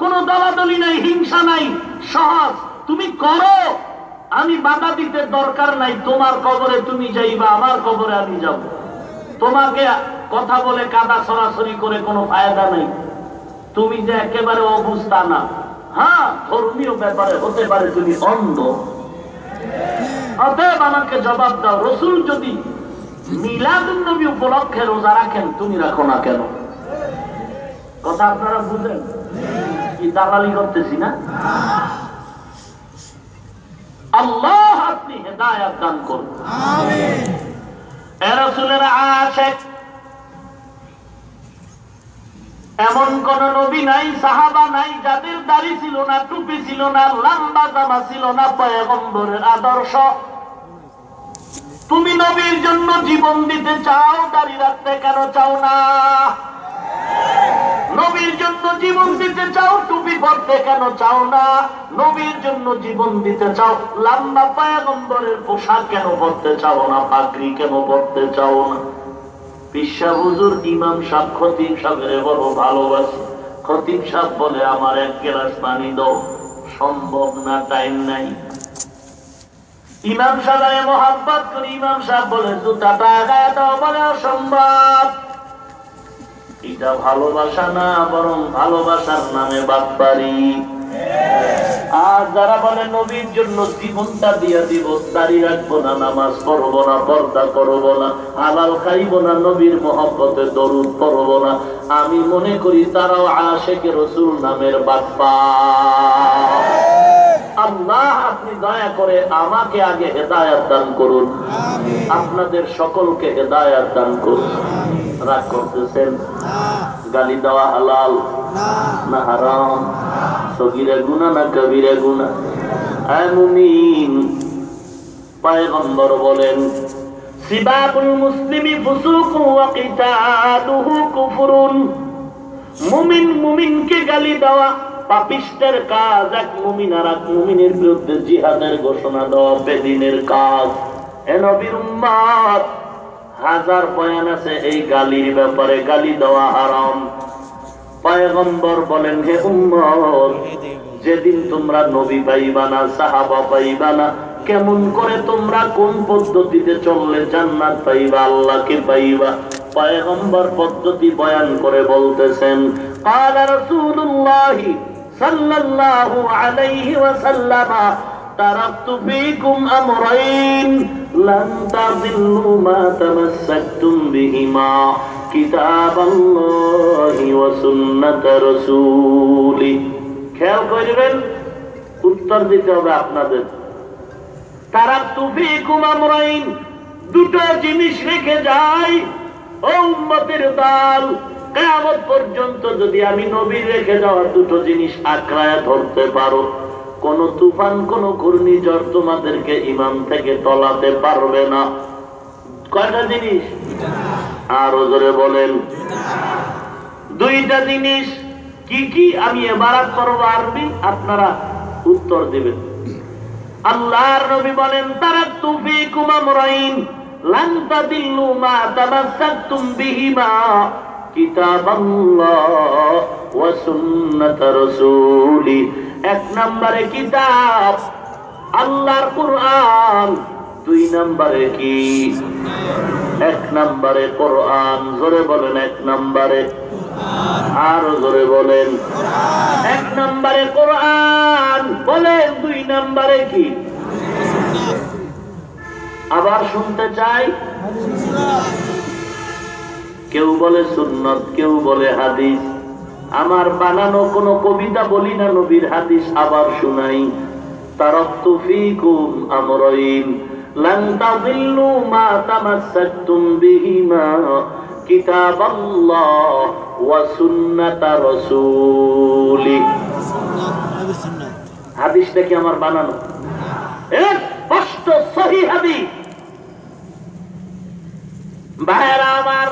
কোন দলাদলি নাই, হিংসা নাই, সহজ। তুমি করো, আমি বাধা দিতে দরকার নাই। তোমার কবরে তুমি যাইবা, আমার কবরে আমি যাব। তোমাকে কথা বলে কাদা সরাসরি করে কোনো ফায়দা নাই। তুমি যে একেবারে অবস্থা না। হ্যাঁ, ধর্মীয় ব্যাপারে হতে পারে তুমি অন্ধ। অতএব আমাকে জবাব দাও, রাসূল যদি মিলাদুন নবী উপলক্ষে রোজা রাখেন, তুমি রাখো না কেন? কথা আপনারা বুঝেন? কি দালালি করতেছি না? আল্লাহ আপনি হেদায়েত দান করুন। আমিন। এ রাসূলের আশিক এমন কোন নবী নাই, সাহাবা নাই যাদের দাড়ি ছিল না, টুপি ছিল না, লম্বা জামা ছিল না। পয়গম্বরের আদর্শ, তুমি নবীর জন্য জীবন দিতে চাও, দাড়ি রাখতে কেন চাও না? নবীর জন্য জীবন দিতে চাও, টুপি পরতে কেন চাও না? নবীর জন্য জীবন দিতে চাও, লম্বা পয়গম্বরের পোশাক কেন পরতে চাও না? পাগড়ি কেন পরতে চাও না? পিসা হুজুর ইমাম সাহেব খতিব সাহেবের বড় ভালোবাসে। খতিব সাহেব বলে, আমার 1 গ্লাস পানি দাও। সম্ভব না, টাইম নাই। ইমাম সাহেব মোহাব্বত করে, ইমাম সাহেব বলে, জুতাটা আগায় দাও। বলে, অসম্ভব। এটা ভালোবাসা না, বরং ভালোবাসার নামে বাটপারি। আর যারা বলে নবীর জন্য জীবনটা দিয়ে দিব, দাড়ি রাখবো না, নামাজ পড়বো না, পর্দা করবো না, হালাল খাইবো না, নবীর মহব্বতে দরুদ পড়বো না, আমি মনে করি তারাও আশিকে রাসূল নামের বাটপার। আল্লাহ আপনি দয়া করে আমাকে আগে হেদায়েত দান করুন, আপনাদের সকলকে হেদায়েত দান করুন। রাগ করতেছেন? গালি দেওয়া হালাল না হারাম? সগীরা গুনাহ না কবিরা গুনাহ? আয় মুমিন, পয়গম্বর বলেন, সিবাবুল মুসলিমি ফুসুকুন ওয়া কিতালুহু কুফরুন। মুমিন মুমিনকে গালি দেওয়া পাপিষ্টের কাজ, এক মুমিন আর এক মুমিনের বিরুদ্ধে জিহাদের ঘোষণা দেওয়া বেদিনের কাজ। এ নবীর উম্মত, হাজার বয়ান আছে এই গালির ব্যাপারে। গালি দেওয়া হারাম, পয়গম্বর বলেন, হে উম্মত, যেদিন তোমরা নবী পাইবা না, সাহাবা পাইবা না, কেমন করে তোমরা কোন পদ্ধতিতে চললে জান্নাত পাইবা, আল্লাহকে পাইবা? পয়গম্বর পদ্ধতি বয়ান করে বলতেছেন, ক্বালা রাসূলুল্লাহ সাল্লাল্লাহু আলাইহি ওয়াসাল্লাম, তারাকতু ফীকুম আমরাইন লান তাযিল্লু মা তামাসসাকতুম বিহিমা, কিতাবাল্লাহি ওয়া সুন্নাত রাসূলি। খেয়াল করবেন, উত্তর দিতে হবে আপনাদের। তারাকতু ফীকুম আমরাইন, দুটো জিনিস রেখে যাই ও উম্মতের দল, কিয়ামত পর্যন্ত যদি আমি নবীর রেখে যাওয়া দুটো জিনিস আঁকড়ায় ধরতে পারো, কোন তুফান, কোন ঘূর্ণিঝড় তোমাদেরকে ইমান থেকে তলাতে পারবে না। কয়টা জিনিস? আরো জোরে বলেন। দুইটা জিনিস। কি কি? আমি ইবারত করব আরবি, আপনারা উত্তর দিবেন। আল্লাহর নবী বলেন, তারাকতু ফীকুম আমরাইন লান তাদিল্লু মা তামাসসাকতুম বিহিমা, কিতাবাল্লাহ ওয়া সুন্নাত রাসূলি। এক নম্বরে কিতাব, আল্লাহর কুরআন। দুই নম্বরে কি? এক নম্বরে কোরআন। জোরে বলেন, এক নম্বরে। আরো জোরে বলেন। এক নম্বরে কোরআন বলেন, দুই নম্বরে কি? আবার শুনতে চাই। কেউ বলে সুন্নাত, কেউ বলে হাদিস। আমার বানানো কোন কবিতা বলি না, নবীর হাদিস আবার শুনাই। তারাকতু ফীকুম আমরাইন লান তাযিল্লু মা তামাসসাকতুম বিহিমা, কিতাবাল্লাহ ওয়া সুন্নাত রাসূলি। হাদিসটা কি আমার বানানো? স্পষ্ট সহিহ হাদিস। ভাইরা আমার,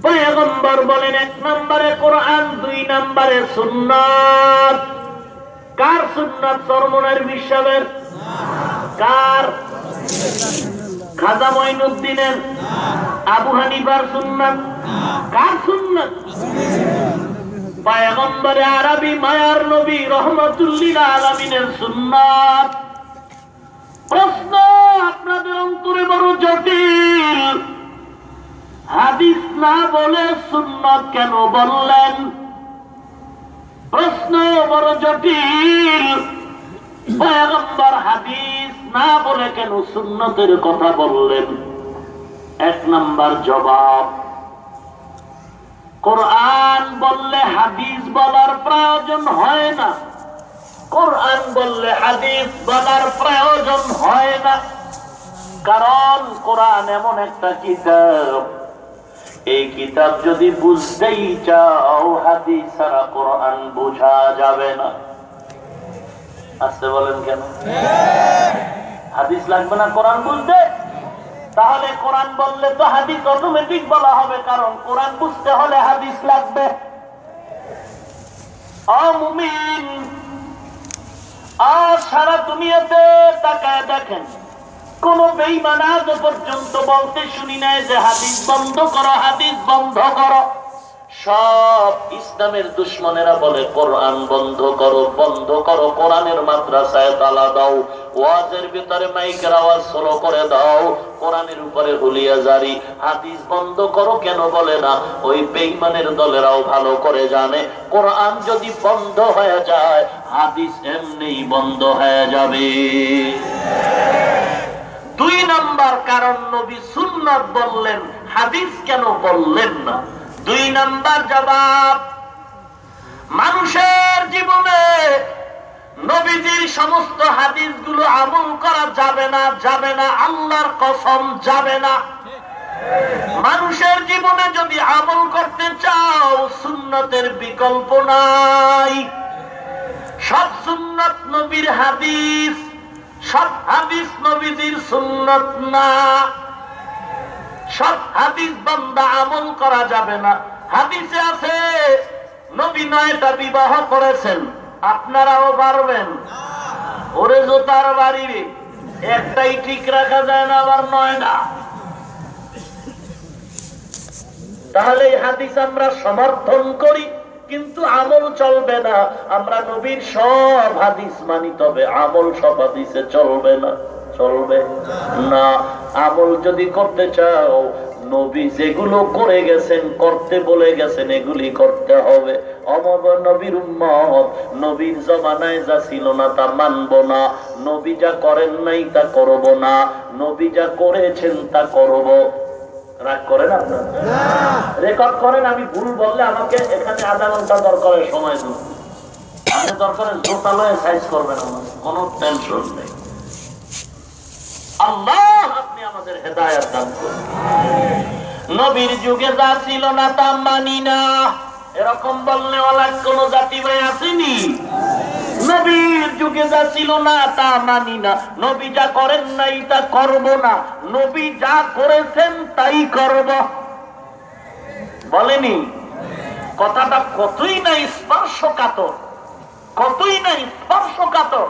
পয়গম্বর বলেন, এক নম্বরে কোরআন, দুই নম্বরে সুন্নাত। কার সুন্নাত? চরমনের বিশ্বাসের। কার? খাজা মঈনুদ্দিনের, আবু হানিফার সুন্নাত। কার সুন্নাত? পয়গম্বরে আরবি, মায়ার নবী রহমাতুল লিল আলামিনের সুন্নাত। প্রশ্ন আপনাদের অন্তরে বড় জটিল, হাদিস না বলে সুন্নাত কেন বললেন? প্রশ্ন বড় জটিল। পয়গম্বর হাদিস না বলে কেন সুন্নতের কথা বললেন? এক নাম্বার জবাব, কোরআন বললে হাদিস বলার প্রয়োজন হয় না। কোরআন বললে হাদিস বলার প্রয়োজন হয় না, কারণ কোরআন এমন একটা কিতাব, এই কিতাব যদি বুঝতেই চাও হাদিস ছাড়া কোরআন বোঝা যাবে না। আসতে বলেন কেন? হাদিস লাগবে না কোরআন বুঝতে? তাহলে কোরআন বললে তো হাদিস অটোমেটিক বলা হবে, কারণ কোরআন বুঝতে হলে হাদিস লাগবে। মুমিন, আর সারা দুনিয়াতে তাকায় দেখেন, কোন বেঈমান আজ পর্যন্ত বলতে শুনি নাই যে হাদিস বন্ধ করো, হাদিস বন্ধ করো। সব ইসলামের দুশ্মনেরা বলে কোরআন বন্ধ করো, বন্ধ করো, কোরআনের মাদ্রাসায় তালা দাও, ওয়াজের ভিতরে মাইকের আওয়াজ স্লো করে দাও, কোরআনের উপরে হুলিয়া জারি। হাদিস বন্ধ করো কেন বলে না? ওই বেঈমানের দলেরাও ভালো করে জানে, কোরআন যদি বন্ধ হয়ে যায় হাদিস এমনিই বন্ধ হয়ে যাবে। দুই নাম্বার কারণ, নবী সুন্নাত বললেন, হাদিস কেন বললেন না? দুই নাম্বার জবাব, মানুষের জীবনে নবীজির সমস্ত হাদিসগুলো আমল করা যাবে না, যাবে না, আল্লাহর কসম যাবে না। মানুষের জীবনে যদি আমল করতে চাও, সুন্নতের বিকল্প নাই। সব সুন্নাত নবীর হাদিস, সব হাদিস নবীজির সুন্নাত না। সব হাদিস বান্দা আমল করা যাবে না। হাদিসে আছে নবী 9টা বিবাহ করেছেন, আপনারাও পারবেন? ওরে জোতার বাড়ি, একটাই ঠিক রাখা যায় না, আবার 9টা। তাহলে এই হাদিস আমরা সমর্থন করি, কিন্তু আমল চলবে না। আমরা নবীর সব হাদিস মানি, তবে আমল সব হাদিসে চলবে না। চলবে না। আমল যদি করতে চাও, নবী যেগুলো করে গেছেন, করতে বলে গেছেন, এগুলি করতে হবে। অমর নবীর উম্মত, নবীর জমানায় যা ছিল না তা মানব না। নবী যা করেন নাই তা করব না, নবী যা করেছেন তা করব। রাগ করেন আপনারা? রেকর্ড করেন। আমি ভুল বললে আমাকে এখানে আধা ঘন্টা দরকারের সময় দিন। আপনি দরকারের জোতা লয়ে সাইজ করবেন, আমার কোনো টেনশন নেই। আল্লাহ আপনি আমাদের হেদায়েত দান করুন। নবীর যুগে যা ছিল না তা মানি না, এরকম বললে ওলা কোন জাতি ভাই আসেনি? নবীর যুগে যা ছিল না তা মানি না, নবী যা করেন নাই তা করব না, নবী যা করেছেন তাই করব। বলেনি? কথাটা কতই না স্পর্শকাতর, কতই না স্পর্শকাতর,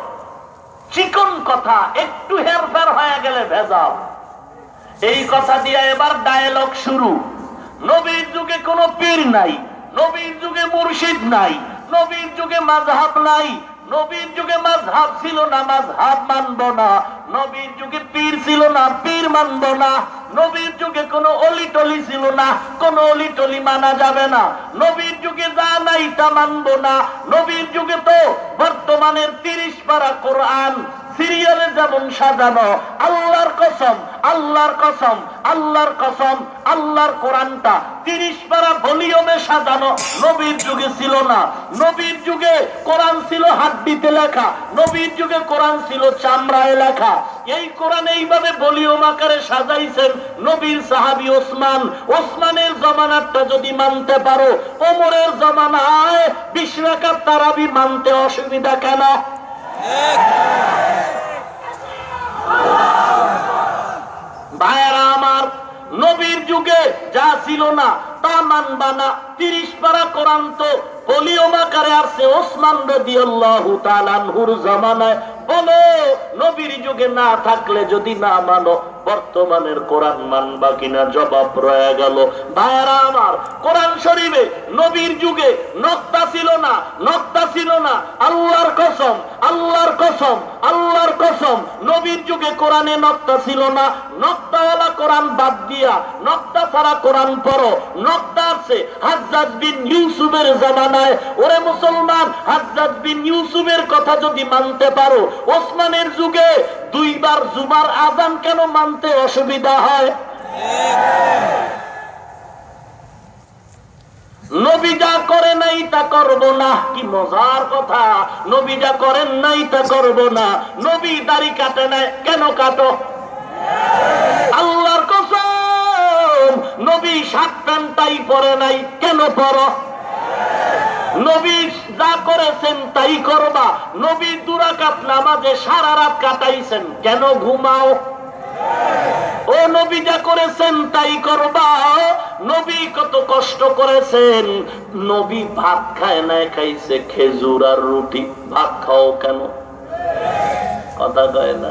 চিকন কথা, একটু হেরফের হয়ে গেলে ভেজাল। এই কথা দিয়ে এবার ডায়ালগ শুরু। নবীর যুগে কোনো পীর নাই, নবীর যুগে মুর্শিদ নাই, নবীর যুগে মাযহাব নাই, নবীর যুগে মাযহাব ছিল না, মাযহাব মানব না। নবীর যুগে পীর ছিল না, পীর মানব না। নবীর যুগে কোনো অলি টলি ছিল না, কোন অলি টলি মানা যাবে না। নবীর যুগে যা নাই তা মানব না। নবীর যুগে তো বর্তমানের 30 পারা কোরআন সিরিয়ালে যেমন সাজানো, আল্লাহর কসম, আল্লাহর কসম, আল্লাহর কসম, আল্লাহর কোরআনটা 30 পারা ভলিউমে সাজানো নবীর যুগে ছিল না। নবীর যুগে কোরআন ছিল হাড্ডিতে লেখা, নবীর যুগে কোরআন ছিল চামড়ায় লেখা। এই কোরআন এইভাবে ভলিউম আকারে সাজাইছেন নবীর সাহাবী ওসমান। ওসমানের জামানাটা যদি মানতে পারো, ওমরের জামানায় 20 রাকাত তারাবি মানতে অসুবিধা কেন? ভাইরা আমার, নবীর যুগে যা ছিল না তা মানবা না। 30 পারা কোরআন তো ভলিউম আকারে আসছে ওসমান রাদিয়াল্লাহু তাআলা আনহুর জামানায়। বলো, নবীর যুগে না থাকলে যদি না মানো, বর্তমানের কোরআন মানবা কিনা? জবাব রয়ে গেল। ভাইরা আমার, কোরআন শরীফে নবীর যুগে নকতা ছিল না, নকতা ছিল না। আল্লাহর কসম, আল্লাহর কসম, আল্লাহর কসম, নবীর যুগে কোরআনে নকতা ছিল না। নকতাওয়ালা কোরআন বাদ দিয়া নকতা ছাড়া কোরআন পড়ো। নকতা আছে হাজ্জাজ বিন ইউসুফের জামানায়। ওরে মুসলমান, হাজ্জাজ বিন ইউসুফের কথা যদি মানতে পারো, ওসমানের যুগে 2 বার জুমার আযান কেন মানতে অসুবিধা হয়? নবী যা করে নাই তা করব না। কি মজার কথা! নবী যা করেন নাই তা করব না। নবী দাড়ি কাটে নাই, কেন কাটো? আল্লাহর কসম, নবী শার্ট প্যান্ট টাই পরে নাই, কেন পরো? নবী যা করেছেন তাই করবা। নবী 2 রাকাত নামাজে সারা রাত কাটাইছেন, কেন ঘুমাও? ও নবী যা করেছেন তাই করবা। নবী কত কষ্ট করেছেন। নবী ভাত খায় না, খাইছে খেজুর আর রুটি। ভাত খাও কেন? কথা কয় না।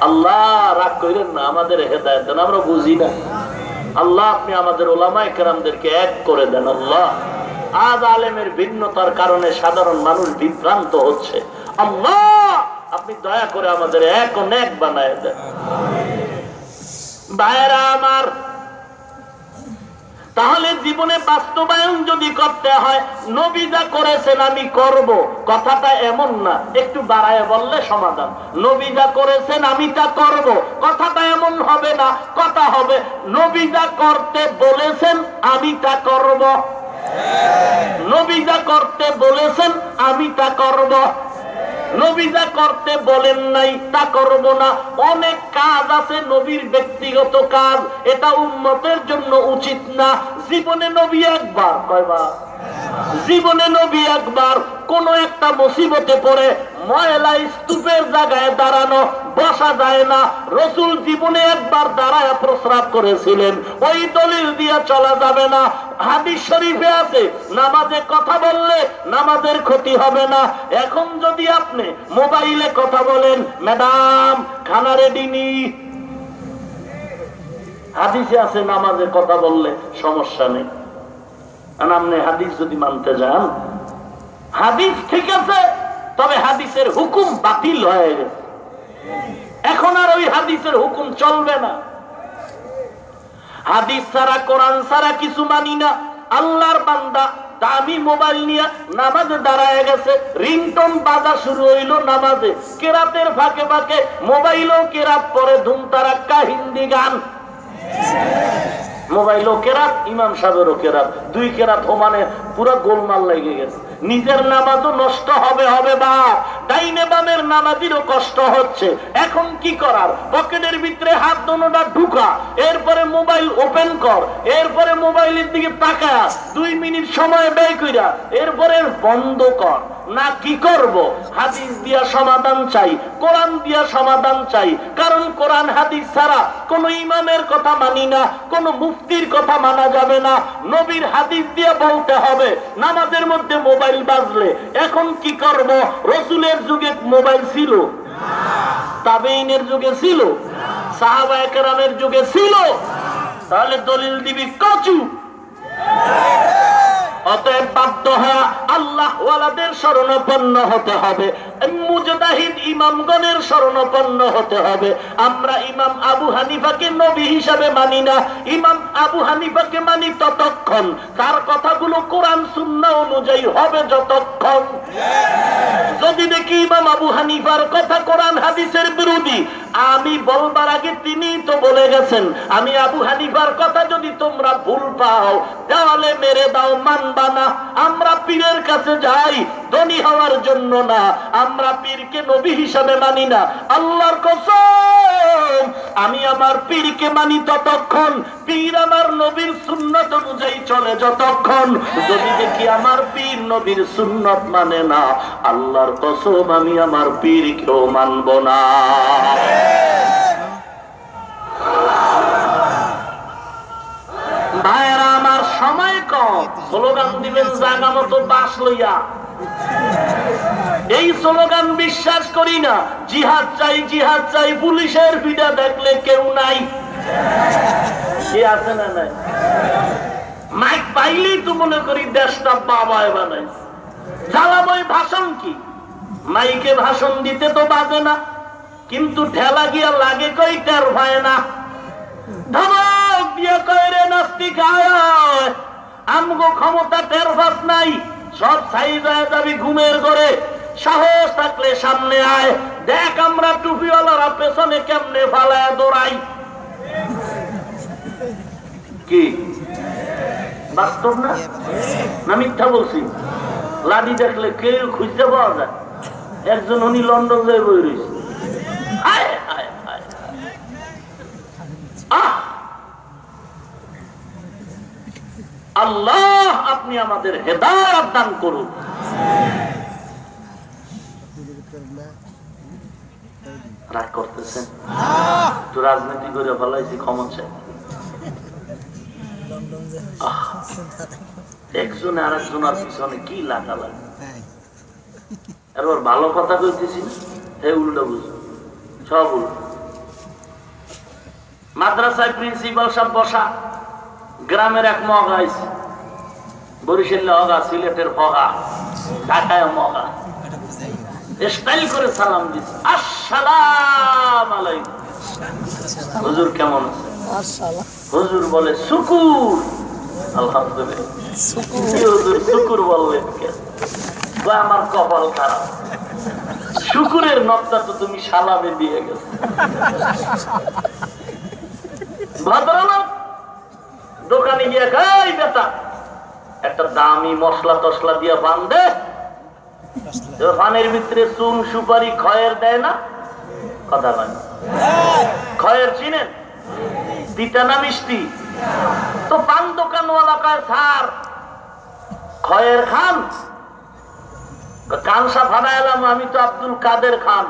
আল্লাহ রাগ করেন না, আমাদের হেদায়েত দেন, আমরা বুঝি না। আল্লাহ আপনি আমাদের ওলামায়ে কেরামদেরকে এক করে দেন। আল্লাহ, আজ আলেমের ভিন্নতার কারণে সাধারণ মানুষ বিভ্রান্ত হচ্ছে। আল্লাহ আপনি দয়া করে আমাদের এক ও নেক বানায় দেন। ভাইরা আমার, তাহলে জীবনে বাস্তবায়ন যদি করতে হয়, নবী যা করেছেন আমি করব, কথাটা এমন না। একটু বাড়ায় বললে সমাধান। নবী যা করেছেন আমি তা করব, কথাটা এমন হবে না। কথা হবে নবী যা করতে বলেছেন আমি তা করব। নবী যা করতে বলেছেন আমি তা করব। নবী যা করতে বলেন নাই তা করব না। অনেক কাজ আছে নবীর ব্যক্তিগত কাজ, এটা উম্মতের জন্য উচিত না। জীবনে নবী একবার, কয়বার? জীবনে নবী একবার কোন একটা মুসিবতে পড়ে ময়লা স্তূপের জায়গায় দাঁড়ানো বসা যায় না। রাসূল জীবনে একবার দাঁড়ায় প্রস্রাব করেছিলেন, ওই দলিল দিয়ে চলা যাবে না। হাদিস শরীফে আছে নামাজে কথা বললে নামাজের ক্ষতি হবে না। এখন যদি আপনি মোবাইলে কথা বলেন, ম্যাডাম খানা রেডি নি, হাদিসে আছে নামাজে কথা বললে সমস্যা নেই। আপনি হাদিস যদি মানতে যান, হাদিস ঠিক আছে, তবে হাদিসের হুকুম বাতিল হয়ে গেছে। এখন আর ওই হাদিসের হুকুম চলবে না। হাদিস ছাড়া, কোরআন ছাড়া কিছু মানি না। আল্লাহর বান্দা দামি মোবাইল নিয়ে নামাজে দাঁড়ায় গেছে, রিংটোন বাজা শুরু হইল নামাজে, কেরাতের ফাঁকে ফাঁকে মোবাইলও কেরাত পরে ধুমতারাক্কা হিন্দি গান। মোবাইলও কেরাত, ইমাম সাহেবেরও কেরাত, দুই কেরাত হোমানে পুরো গোলমাল লেগে গেছে। নিজের নামাজও নষ্ট হবে হবে বা ডাইনে বামের নামাজিরও কষ্ট হচ্ছে। এখন কি করার? পকেটের ভিতরে হাত দোনোটা ঢুকা, এরপরে মোবাইল ওপেন কর, এরপরে মোবাইলের দিকে তাকা, 2 মিনিট সময় ব্যয় কইরা এরপরে বন্ধ কর। না কি করব? হাদিস দিয়া সমাধান চাই, কোরআন দিয়া সমাধান চাই। কারণ কোরআন হাদিস ছাড়া কোন ইমামের কথা মানি না, কোন মুফতির কথা মানা যাবে না। নবীর হাদিস দিয়ে বলতে হবে। নামাজের মধ্যে মোবাইল বাজলে এখন কি করব? রাসূলের যুগে মোবাইল ছিল? তাবেঈনের যুগে ছিল? সাহাবায়ে কেরামের যুগে ছিল? তাহলে দলিল দিবি কচু। অতএব বাধ্য হয়ে আল্লাহ ওয়ালাদের শরণাপন্ন হতে হবে, মুজতাহিদ ইমামগণের শরণাপন্ন হতে হবে। আমরা ইমাম আবু হানিফাকে নবী হিসাবে মানি না। ইমাম আবু হানিফাকে মানি ততক্ষণ তার কথাগুলো কোরআন সুন্নাহ অনুযায়ী হবে যতক্ষণ। যদি দেখি ইমাম আবু হানিফার কথা কোরআন হাদিসের বিরোধী, আমি বলবার আগে তিনি তো বলে গেছেন, আমি আবু হানিফার কথা যদি তোমরা ভুল পাও তাহলে মেরে দাও, মানবা না। আমরা পীরের কাছে যাই ধনী হওয়ার জন্য না, আমরা পীরকে নবী হিসাবে মানি না। আল্লাহর কসম, আমি আমার পীরকে মানি ততক্ষণ, পীর আমার নবীর সুন্নাত অনুযায়ী চলে যতক্ষণ। যদি দেখি আমার পীর নবীর সুন্নাত মানে না, আল্লাহর কসম আমি আমার পীরকেও মানব না। ভাইরা আমার, সময় কম, স্লোগান দিবেন জায়গা মতো বাস লইয়া। এই স্লোগান বিশ্বাস করি না। জিহাদ চাই, জিহাদ চাই, পুলিশের ভিড়া দেখলে কেউ নাই। কে আছে না নাই? মাইক পাইলেই তো মনে করি দেশটা বাবায় বানাইছে। জ্বালাময় ভাষণ কি? মাইকে ভাষণ দিতে তো বাজে না, কিন্তু ঠেলা গিয়া লাগে কই টের হয় না। ধমক দিয়ে কই রে নাস্তিক আয়, আমগো ক্ষমতা টের ভাস নাই, সব ছাই যায় যাবি ঘুমের ঘরে। সাহস থাকলে সামনে আয়, দেখ আমরা টুপিওয়ালারা পেছনে কেমনে ফালায় দৌড়াই। কি বাস্তব না? না মিথ্যা বলছি? লাঠি দেখলে কেউ খুঁজতে পাওয়া যায়। একজন উনি লন্ডন যায় বই রয়েছে। আল্লাহ আপনি আমাদের হেদায়েত দান করুন। রাগ করতেছেন তো? রাজনীতি করে ফেলাইছি, ক্ষমা চাই। একজনে আর একজনের পিছনে কি লাগা লাগে। এবার ভালো কথা কইতেছি না, হে উল্টা বুঝো, সব উল্টা। মাদ্রাসায় প্রিন্সিপাল সাহেব বসা, গ্রামের এক মগা আইছে, বরিশালে হগা, সিলেটের হগা, ঢাকায় মগা, স্টাইল করে সালাম দিচ্ছে, আসসালামু আলাইকুম। হুজুর কেমন আছেন? হুজুর বলে শুকুর। আলহামদুলিল্লাহ। হুজুর শুকুর বললেন কেন? আমার কপাল খারাপ, শুকুরের নকটা তো তুমি সালামে দিয়ে গেছো। ভদ্রলোক দোকানে গিয়ে খাই বেটা একটা দামি মশলা টসলা দিয়ে পান দে। পানের ভিতরে চুন সুপারি খয়ের দেয় না? কথা বলেন, খয়ের চিনেন? তিতা না মিষ্টি? তো পান দোকানওয়ালা কয় স্যার খয়ের খান? কানসা ফানা এলাম, আমি তো আব্দুল কাদের খান।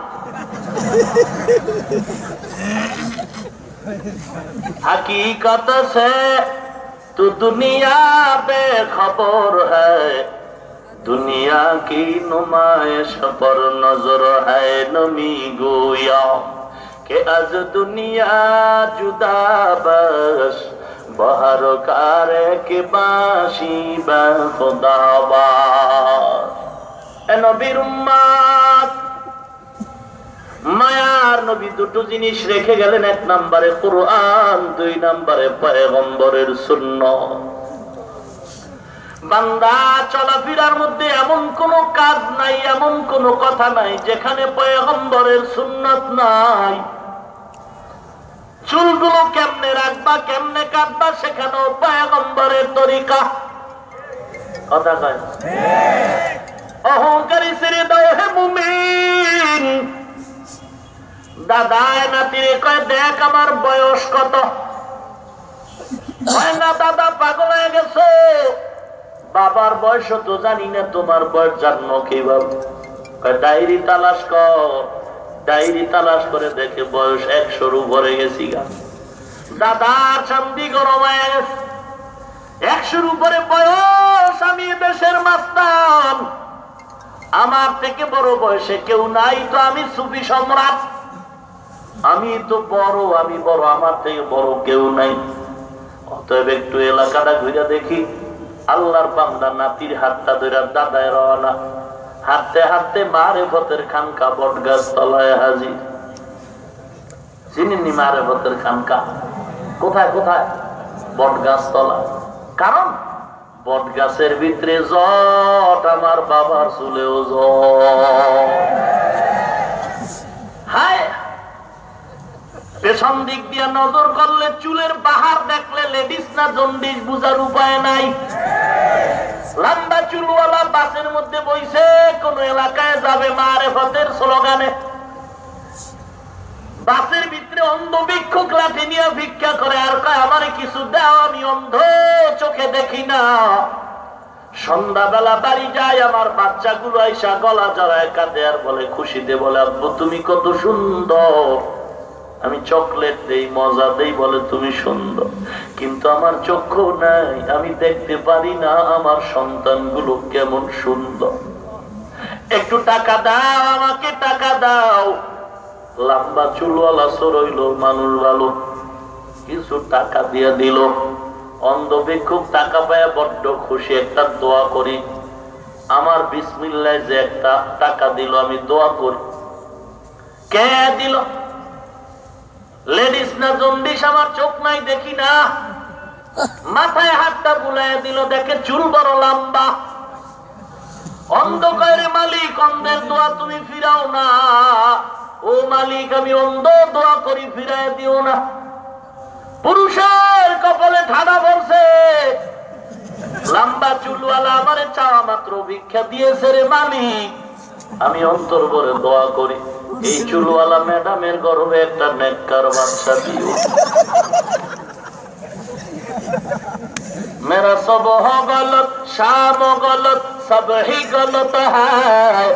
हकीकत से तू दुनिया बेखबर है, दुनिया की नुमाइश पर नजर है नमी गोया के आज दुनिया जुदाबाश बहर कारे के बाशी बा खुदाबाश। ए नबीर उम्मत, মায়ার নবী দুটো জিনিস রেখে গেলেন, এক নম্বরে কুরআন, দুই নম্বরে পয়গম্বরের সুন্নাত। বান্দা চলাফেরার মধ্যে এমন কোন কাজ নাই, এমন কোন কথা নাই যেখানে পয়গম্বরের সুন্নাত নাই। চুলগুলো কেমনে রাখবা, কেমনে কাটবা, সেখানেও পয়গম্বরের তরিকা। কথা কয় অহংকারী ছেড়ে দাও হে মুমিন। দাদা নাতিরে কয় দেখ আমার বয়স কত, হয় না দাদা পাগল হয়ে গেছো, বাবার বয়স তো জানি না, তোমার বয়স জানো কিভাবে? ডায়েরি তালাশ কর, ডায়েরি তালাশ করে দেখে বয়স 100-র উপরে গেছি গা। দাদা চান্দি গরম হয়ে গেছে, 100-র উপরে বয়স। আমি দেশের মাস্তান, আমার থেকে বড় বয়সে কেউ নাই, তো আমি সুফি সম্রাট, আমি তো বড়, আমি বড়, আমার থেকে বড় কেউ নাই। অতএব একটু এলাকাটা ঘুরে দেখি। আল্লাহর বান্দা নাতির হাতটা ধরে দাদায় রওনা, হাঁটতে হাঁটতে মারেফতের খানকা বটগাছ তলায় হাজির। চিনেননি মারেফতের খানকা? কোথায় কোথায়? বটগাছ তলা। কারণ বটগাছের ভিতরে জট, আমার বাবার চুলেও জট। হায়, পেছন দিক দিয়ে নজর করলে চুলের বাহার দেখলে লেডিস না জন্ডিস বুঝার উপায় নাই। লম্বা চুলওয়ালা বাসের মধ্যে বইছে, কোন এলাকায় যাবে মারেফতের স্লোগানে। বাসের ভিতরে অন্ধ ভিক্ষুক লাঠি নিয়ে ভিক্ষা করে আর কয় আমারে কিছু দাও, আমি অন্ধ, চোখে দেখি না। সন্ধ্যাবেলা বাড়ি যায়, আমার বাচ্চাগুলো আইসা গলা জড়ায় কাঁদে আর বলে খুশিতে বলে আব্বু তুমি কত সুন্দর। আমি চকলেট দেই, মজা দেই, বলে তুমি সুন্দর, কিন্তু আমার চক্ষু নাই, আমি দেখতে পারি না আমার সন্তানগুলো কেমন সুন্দর। একটু টাকা দাও, আমাকে টাকা দাও। লম্বা চুলওয়ালা সরইল, মানুষ ভালো, কিছু টাকা দিয়ে দিল। অন্ধ ভিক্ষুক টাকা পায় বড্ড খুশি, একটা দোয়া করি, আমার বিসমিল্লাহ যে একটা টাকা দিল, আমি দোয়া করি। কে দিল? লেডিস না জন্ডিস, আমার চোখ নাই, দেখি না। মাথায় হাতটা বুলাই দিল, দেখে চুল বড় লম্বা। অন্ধকারে মালিক, অন্ধের দোয়া তুমি ফিরাও না। ও মালিক, আমি অন্ধ, দোয়া করি, ফিরাই দিও না। পুরুষের কপালে ঠাডা পড়ছে, লম্বা চুলওয়ালা আমারে চাওয়া মাত্র ভিক্ষা দিয়েছে রে মালিক, আমি অন্তর করে দোয়া করি এই চুলওয়ালা ম্যাডামের গর্ভে একটা নেককার বাচ্চা দিও। मेरा सुबह गलत, शाम गलत, सब ही गलत है।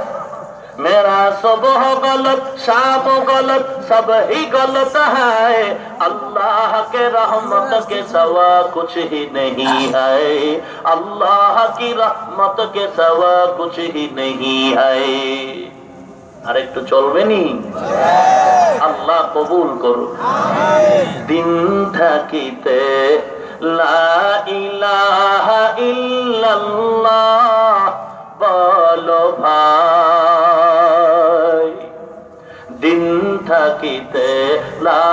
मेरा सुबह गलत, शाम गलत, सब ही गलत है। अल्लाह के रहमत के सिवा कुछ ही नहीं है। अल्लाह की रहमत के सिवा कुछ ही नहीं है। আর একটু চলবে নি? আল্লাহ কবুল করুন। দিন থাকিতে লা ইলাহা ইল্লাল্লাহ বলো ভাই, দিন থাকিতে লা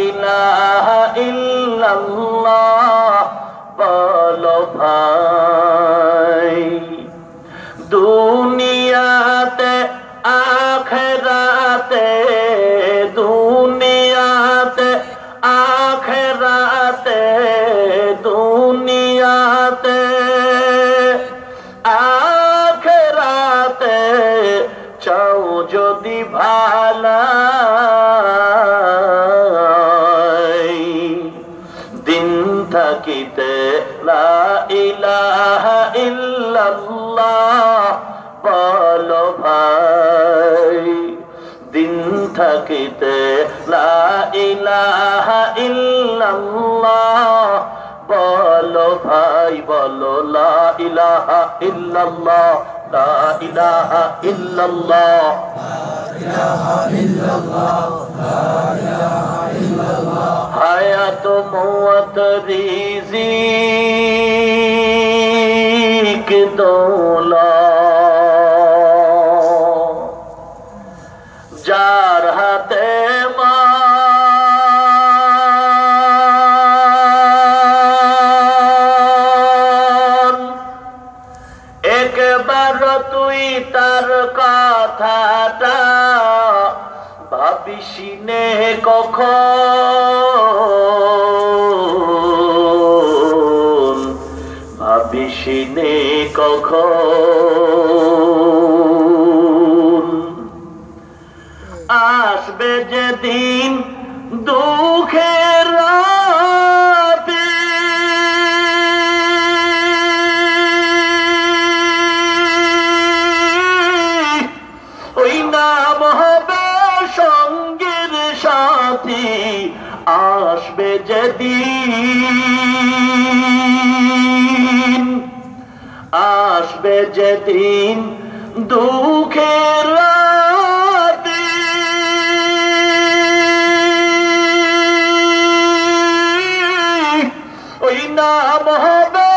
ইলাহা ইল্লাল্লাহ বলো ভাই। দুনিয়াতে আখিরাতে, দুনিয়াতে আখিরাতে, দুনিয়াতে আখিরাতে চাও যদি ভালাই, দিন থাকিতে লা ইলাহা ইল্লাল্লাহ বলো ভাই। দিন থাকিতে লা ইলাহা ইল্লাল্লাহ বলো ভাই, বলো লা ইলাহা ইল্লাল্লাহ, লা ইলাহা ইল্লাল্লাহ। হায়াত মওত রিজিক দৌলত যার হাতে মান একবার তুই তার কথাটা ভাবিসিনে কখন ভাবিসিনে কখন আসবে যেদিন দুঃখের রাতে ওই নাম হবে সঙ্গের সাথী আসবে যেদিন আসবে যেদিন দুঃখের রাতে ওই নাম হবে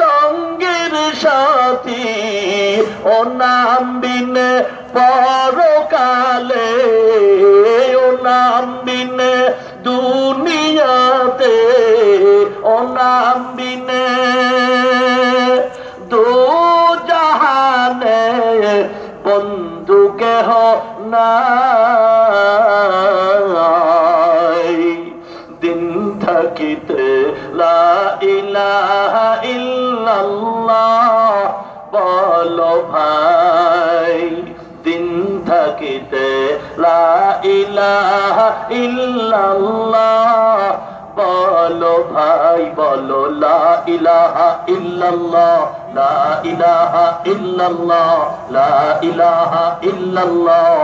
সঙ্গের সাথী ও নাম বিনে পরকালে ও নাম বিনে দুনিয়াতে ও নাম বিনে দু জাহানে বন্ধু কেহ নাই দিন থাকিতে লা ইলাহা ইল্লাল্লাহ বলো ভাই দিন থাকিতে লা ইলাহা ইল্লাল্লাহ বলো ভাই বলো লা ইলাহা ইল্লাল্লাহ লা ইলাহা ইল্লাল্লাহ লা ইলাহা ইল্লাল্লাহ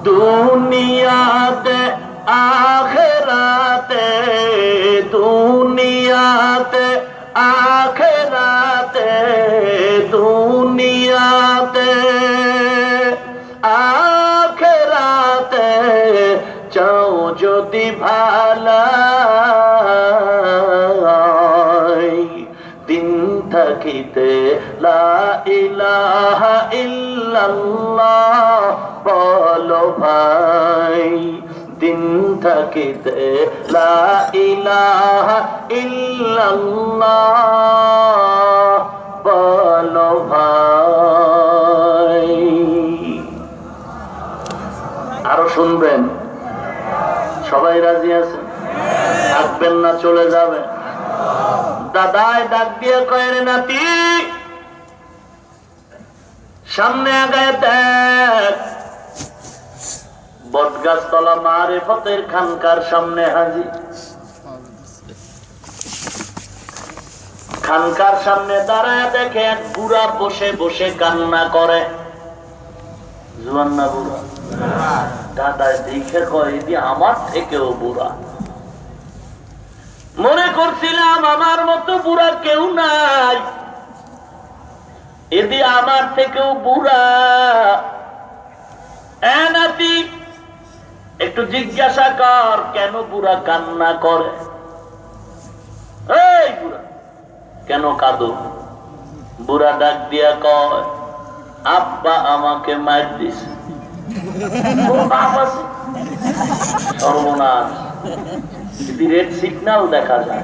দুনিয়াতে আখিরাতে দুনিয়াতে আখিরাতে দুনিয়াতে আখিরাতে চাও যদি ভালাই দিন থাকিতে লা ইলাহা ইল্লাল্লাহ বলো ভাই দিন থাকিতে লা ইলাহা ইল্লাল্লাহ বলো ভাই আরো শুনবেন সবাই রাজি আছেন থাকবেন না চলে যাবেন দাদাই ডাক দিয়ে কয় রে নাতি সামনে আগায় দেখ বটগাছতলা মারিফতের খানকার সামনে হাজির খানকার সামনে দাঁড়ায় দেখে এক বুড়া বসে বসে কান্না করে জুয়ান না বুড়া দাদা দেখে কয় এদি আমার থেকেও বুড়া মনে করছিলাম আমার মতো বুড়া কেউ নাই এদি আমার থেকেও বুড়া নাতি একটু জিজ্ঞাসা কর কেন বুড়া কান্না করে এই বুড়া কেন কাঁদো বুড়া ডাক দিয়া কয় আব্বা আমাকে মার দিছে সর্বনাশ রেড সিগন্যাল দেখা যায়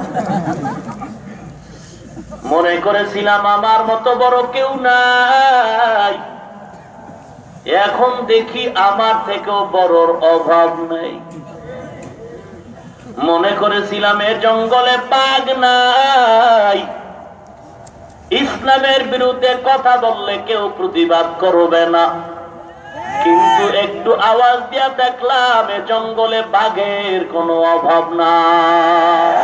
মনে করেছিলাম আমার মতো বড় কেউ নাই এখন দেখি আমার থেকেও বড়র অভাব নেই মনে করেছিলাম এ জঙ্গলে বাঘ নাই ইসলামের বিরুদ্ধে কথা বললে কেউ প্রতিবাদ করবে না কিন্তু একটু আওয়াজ দিয়া দেখলাম এ জঙ্গলে বাঘের কোনো অভাব নাই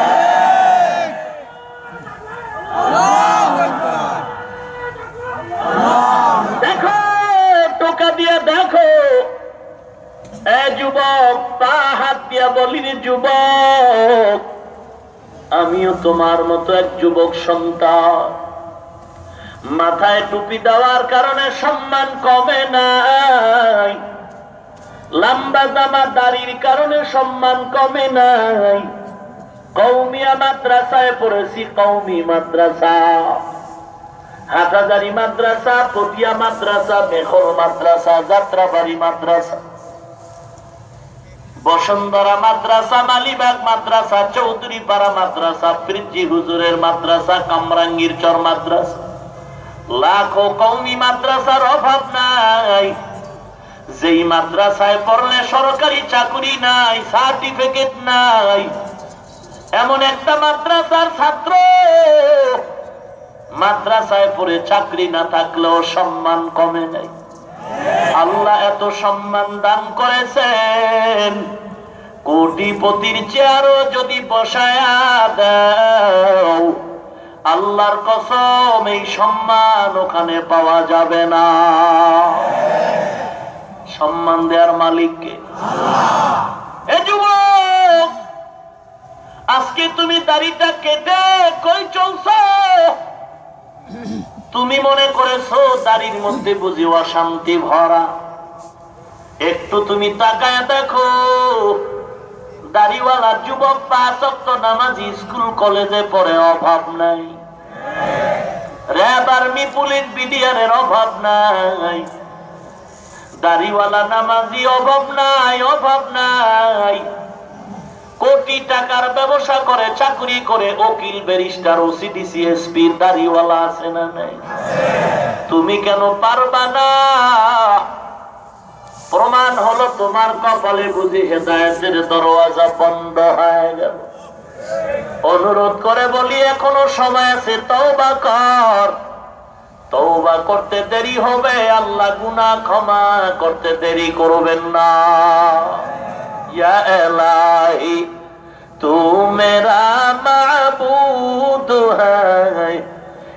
দেখো টোকা দিয়া দেখো এ যুবক পা হাত দিয়া বলি রে যুবক আমিও তোমার মতো এক যুবক সন্তান মাথায় টুপি দেওয়ার কারণে সম্মান কমে নাই, লম্বা জামা দাড়ির কারণে সম্মান কমে নাই। কওমিয়া মাদ্রাসায় পড়েছি, কওমি মাদ্রাসা, হাটহাজারী মাদ্রাসা, পটিয়া মাদ্রাসা, মেখর মাদ্রাসা, যাত্রাবাড়ি মাদ্রাসা, বসুন্ধরা মাদ্রাসা, মালিবাগ মাদ্রাসা, চৌধুরীপাড়া মাদ্রাসা, ফ্রিজি হুজুরের মাদ্রাসা, কামরাঙ্গীর চর মাদ্রাসা, লাখো কওমি মাদ্রাসার অভাব নাই। যেই মাদ্রাসায় পড়লে সরকারি চাকরি নাই, সার্টিফিকেট নাই, এমন একটা মাদ্রাসার ছাত্র মাদ্রাসায় পড়ে চাকরি না থাকলেও সম্মান কমে নাই। আল্লাহ এত সম্মান দান করেছেন, কোটিপতির চেয়ারও যদি বসায়া দাও, আল্লাহর কসম এই সম্মান ওখানে পাওয়া যাবে না। সম্মান দেওয়ার মালিককে আল্লাহ। এ যুবক, আজকে তুমি দাড়িটা কেটে কই চলছো? তুমি মনে করেছো দাড়ির মধ্যে বুঝি অশান্তি ভরা? একটু তুমি তাকায় দেখো, দাড়িওয়ালা যুবক 5 ওয়াক্ত নামাজি, স্কুল কলেজে পড়ে, অভাব নাই। র্যাব, আর্মি, পুলিশ, বিডিআরের অভাব নাই। দাড়িওয়ালা নামাজি, অভাব নাই, অভাব নাই। কোটি টাকার ব্যবসা করে, চাকরি করে, উকিল, ব্যারিস্টার, ওসিডিসি, এসপি, দাড়িওয়ালা আছে না নাই? তুমি কেন পারবা না? প্রমাণ হলো তোমার কপালে বুঝি হেদায়েতের দরওয়াজা বন্ধ হয়ে গেল। অনুরোধ করে বলি, এখনো সময় আছে, তওবা কর। তওবা করতে দেরি হবে, আল্লাহ গুনাহ ক্ষমা করতে দেরি করবেন না। या इलाही तू मेरा माबूद है,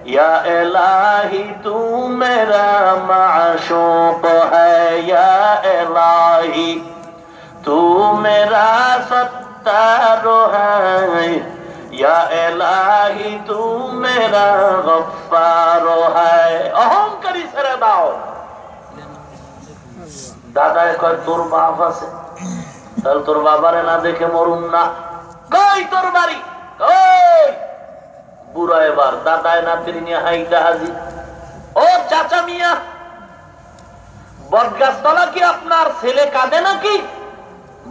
या इलाही तू मेरा माशूक है, या इलाही तू मेरा सत्तार है, या इलाही तू मेरा गफ्फार है। अहंकारी ছেড়ে দাও। দাদা কয় তোর বাপ আছে, তাহলে তোর বাবারে না দেখে মরুম না। কই তোর বাড়ি? কই? বুড়া এবার দাদায় নাতির নিয়ে হাইটা হাজি। ও চাচা মিয়া, বটগাছতলা কি আপনার ছেলে কাঁদে নাকি?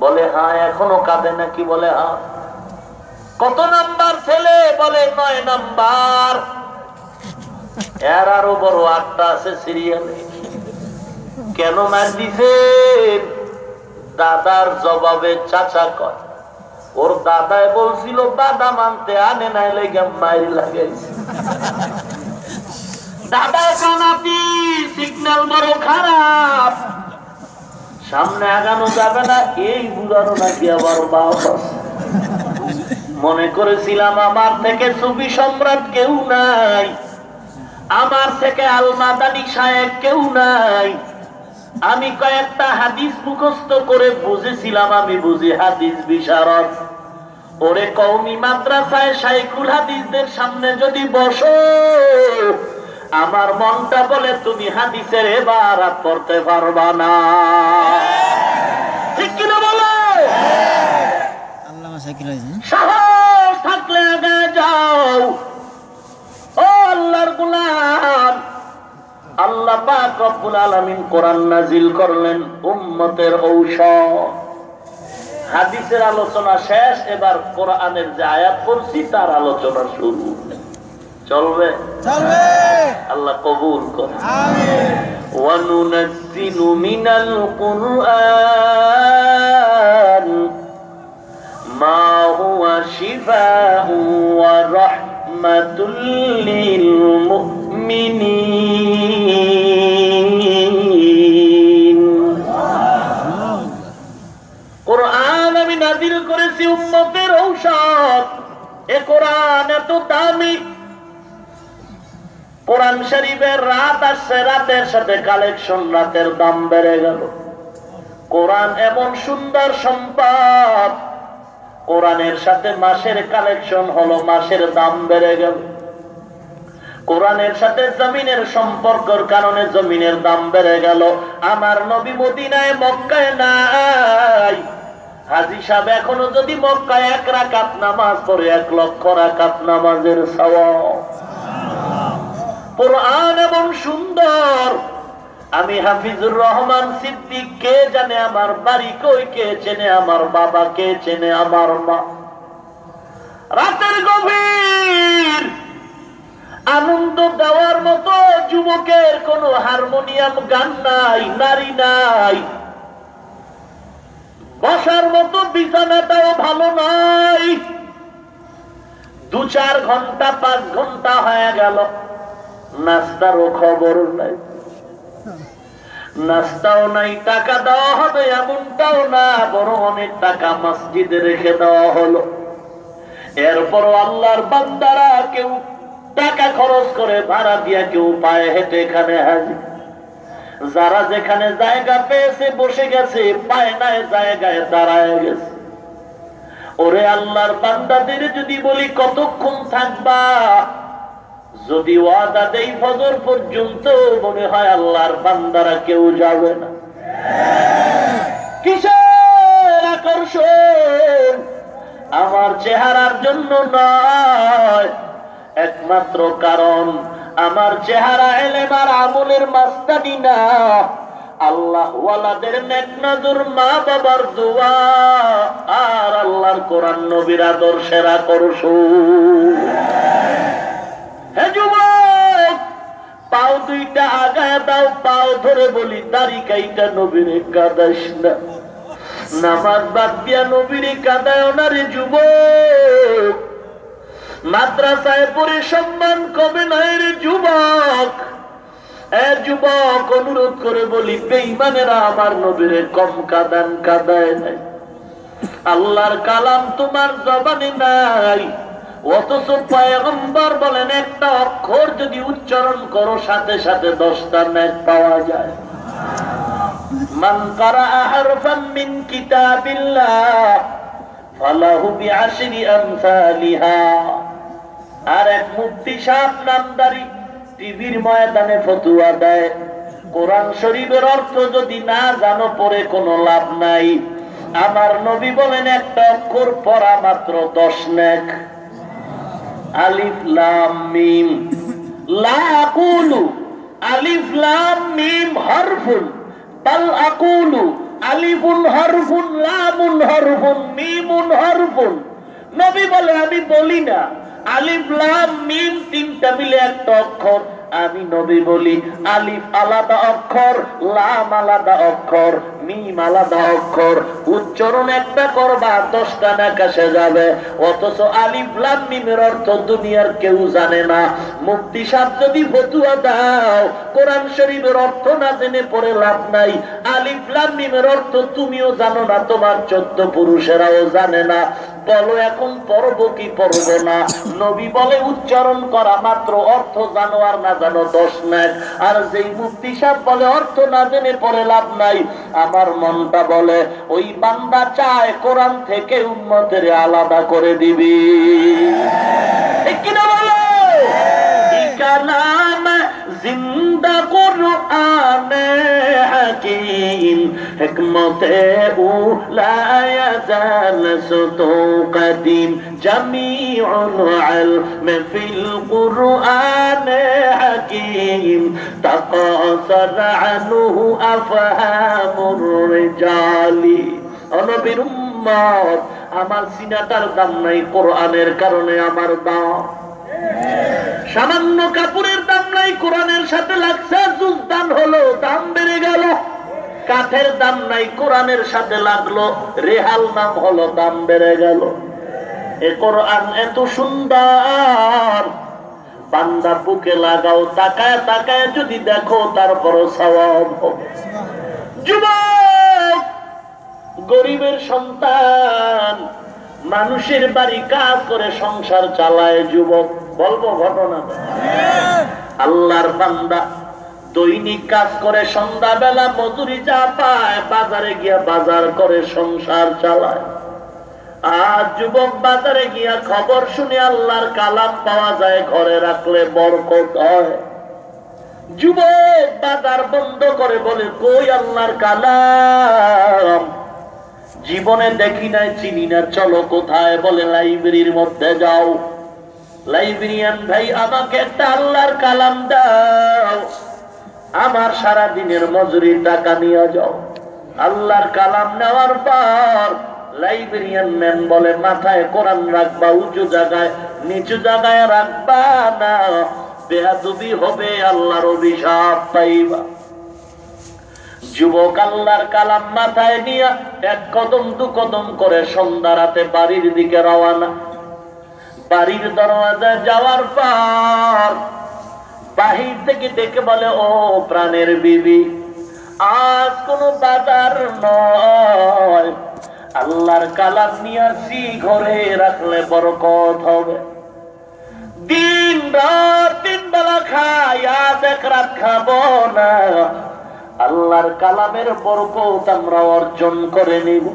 বলে হ্যাঁ। এখনো কাঁদে নাকি? বলে হ্যাঁ। কত নাম্বার ছেলে? বলে 9 নাম্বার। এর আরো বড় 8টা আছে সিরিয়ালে। কেন মার দিছেন? দাদার জবাবে চাচা কয়, ওর দাদায় বলছিল বাদাম আনতে, আনে নাই লেগে মাইর লাগাইছে। দাদায় কানাতি, সিগন্যাল বড় খারাপ, সামনে আগানো যাবে না। এই বুড়ারও নাকি আবার বাপ আছে। মনে করেছিলাম আমার থেকে সুফি সম্রাট কেউ নাই, আমার থেকে আল মাদানী শায়েখ কেউ নাই। আমি কয়েকটা হাদিস মুখস্থ করে বুঝেছিলাম, আমি বুঝি হাদিস বিশারদ। ওরে কওমি মাদ্রাসায় শাইখুল হাদিসদের সামনে যদি বসো, আমার মনটা বলে তুমি হাদিসের ইবারত পড়তে পারবা না। ঠিক কিনা বলো? সাহস থাকলে আগে যাও। ও আল্লাহর গোলাম, আল্লাহ পাক রব্বুল আলামিন কোরআন নাজিল করলেন উম্মতের ঔষধ। হাদিসের আলোচনা শেষ, এবার কোরআনের যে আয়াত পড়ছি তার আলোচনা শুরু। চলবে? চলবে। আল্লাহ কবুল করুন। আমিন। ওয়া নুনাজ্জিলু মিনাল কুরআন মা হুয়া শিফাউ ওয়া রাহমাতুল লিল মুমিনিন। কোরআন আমি নাযিল করেছি উম্মতের ঔষধ। এ কোরআন এত দামি। কোরআন শরীফের রাত আসছে, রাতের সাথে কালেকশন, রাতের দাম বেড়ে গেল। কোরআন এমন সুন্দর সম্পদ, কোরআনের সাথে মাসের কালেকশন হলো, মাসের দাম বেড়ে গেল। কোরআনের সাথে জমিনের সম্পর্কের কারণে জমিনের দাম বেড়ে গেল। আমার নবী মদিনায় মক্কায় নাই। হাজী সাহেব এখনো যদি মক্কায় 1 রাকাত নামাজ পড়ে 1 লক্ষ রাকাত নামাজের সওয়াব। কোরআন এমন সুন্দর, আমি হাফিজুর রহমান সিদ্দিক, কে জানে আমার বাড়ি কই, কে চেনে আমার বাবা, কে চেনে আমার মা। রাতের গভীর আনন্দ দেওয়ার মতো যুবকের কোন হারমোনিয়াম গান নাই, নারী নাই, বসার মতো বিছানাটাও ভালো নাই। 2-4 ঘন্টা 5 ঘন্টা হয়ে গেল, নাস্তারও খবর নাই, নাস্তাও নাই, টাকা দেওয়া হবে এমনটাও না, বরং অনেক টাকা মসজিদে রেখে দেওয়া হলো। এরপরও আল্লাহর বান্দারা কেউ টাকা খরচ করে ভাড়া দিয়া, কেউ পায়ে হেঁটে এখানে হাজির। যারা যেখানে জায়গা পেয়েছে বসে গেছে, পায় নাই জায়গায় দাঁড়ায় গেছে। ওরে আল্লাহর বান্দাদের যদি বলি কতক্ষণ থাকবা, যদি ওয়াদা দেই ফজর পর্যন্ত, মনে হয় আল্লাহর বান্দারা কেউ যাবে না। কিসের আকর্ষণ? আমার চেহারার জন্য নয়, একমাত্র কারণ আমার চেহারা ইলম আর আমলের মাস্তানি না, আল্লাহ ওয়ালাদের নেক নজর, মা বাবার দোয়া আর আল্লাহর কোরআন নবীর আদর্শের আকর্ষণ। হে যুবক, পাও 2টা আগায় দাও, পাও ধরে বলি দাড়ি কাইটা নবীরে কাদাইস না, নামাজ বাদ দিয়া নবীরে কাদায় না রে যুবক। মাদ্রাসায় পড়ে সম্মান কবে নাই রে যুবক। যুবক, অনুরোধ করে বলি, বেঈমানেরা আমার নবীরে কম কাদান, কাদায় নাই। আল্লাহর কালাম তোমার জবানে নাই, অথচ পয়গম্বর বলেন একটা অক্ষর যদি উচ্চারণ করো সাথে সাথে 10টা নেক পাওয়া যায়। মান ক্বারাআ হারফাম মিন কিতাবিল্লাহ ফালাহু বিআশরি আমসালিহা। আর এক মুফতি সাহেব নামদারি টিভির ময়দানে ফতোয়া দেয়, কোরআন শরীফের অর্থ যদি না জানো পরে কোনো লাভ নাই। আমার নবী বলেন একটা অক্ষর পড়া মাত্র 10 নেক। আলিফ লাম মিম, লা আকুলু আলিফ লাম মিম হরফুন, বাল আকুলু আলিফুন হরফুন, লামুন হরফুন, মিমুন হরফুন। নবী বলে আমি বলি না আলিফ লাম মিম 3টা মিলে একটা অক্ষর। আমি নবী বলি আলিফ আলাদা অক্ষর, লাম আলাদা অক্ষর, মিম আলাদা অক্ষর, উচ্চারণ একটা করবা 10টা নেক এসে যাবে। অথচ আলিফ লাম মিমের অর্থ দুনিয়ার কেউ জানে না। মুফতি সাহেব যদি ফতোয়া দাও, কোরআন শরীফের অর্থ না জেনে পড়ে লাভ নাই। আলিফ লাম মিমের অর্থ তুমিও জানো না, তোমার 14 পুরুষেরাও জানে না। বলো এখন পড়ব কি পড়ব না? নবী বলে উচ্চারণ করা মাত্র, অর্থ জানো আর না জানো 10 নেক। আর যেই মুফতি সাহেব বলে অর্থ না জেনে পড়ে লাভ নাই, আমার মনটা বলে ওই বান্দা চায় কোরআন থেকে উম্মতের আলাদা করে দিবি। ঠিক কিনা বলো? কালাম জিন্দা কুরআন হাকিম, হিকমতে উলা ইয়াজাল সুতু কদিম, জামিউল ইলম ফিল কুরআন হাকিম, তাকাসার আনহু আফহামুর রিজালি। নবীর উম্মত, আমার সিনাটার দাম নাই, কোরআনের কারণে আমার দাম। সামান্য কাপড়ের দাম নাই, কোরআনের সাথে লাগছে, জুজ দান হলো, দাম বেড়ে গেল। কাঠের দাম নাই, কোরআনের সাথে লাগলো, রেহাল নাম হলো, দাম বেড়ে গেল। এ কোরআন এত সুন্দর, বান্দা বুকে লাগাও, তাকায় তাকায় যদি দেখো, তারপরও সওয়াব হবে। যুবক, গরিবের সন্তান, মানুষের বাড়ি কাজ করে সংসার চালায় যুবক। বলবো ঘটনা? আল্লাহর বান্দা দৈনিক কাজ করে, সন্ধ্যাবেলা মজুরি যা পায় বাজারে গিয়া বাজার করে সংসার চালায়। আজ যুবক বাজারে গিয়া খবর শুনে আল্লাহর কালাম পাওয়া যায়, ঘরে রাখলে বরকত হয়। যুবক বাজার বন্ধ করে বলে কই আল্লাহর কালাম, জীবনে দেখি নাই, চিনি না, চলো কোথায়? বলে লাইব্রেরির মধ্যে যাও। লাইব্রেরিয়ান ভাই, আমাকে একটা আল্লাহর কালাম দাও, আমার সারা দিনের মজুরির টাকা নিয়ে যাও। আল্লাহর কালাম নেওয়ার পর লাইব্রেরিয়ান ম্যান বলে মাথায় কোরআন রাখবা উঁচু জায়গায়, নিচু জায়গায় রাখবা না, বেয়াদবি হবে, আল্লাহর অভিশাপ পাইবা। যুবক আল্লাহর কালাম মাথায় নিয়ে এক কদম দু কদম করে সন্ধ্যা রাতে বাড়ির দিকে রওয়ানা। বাড়ির দরওয়াজায় যাওয়ার পর বাহির থেকে ডেকে বলে, ও প্রাণের বিবি, আজ কোন বাজার নয়, আল্লাহর কালাম নিয়ে আসি, ঘরে রাখলে বরকত হবে। দিন রাত 3 বেলা খাই, আজ 1 রাত খাবো না, আল্লাহর কালামের বরকত আমরা অর্জন করে নিব।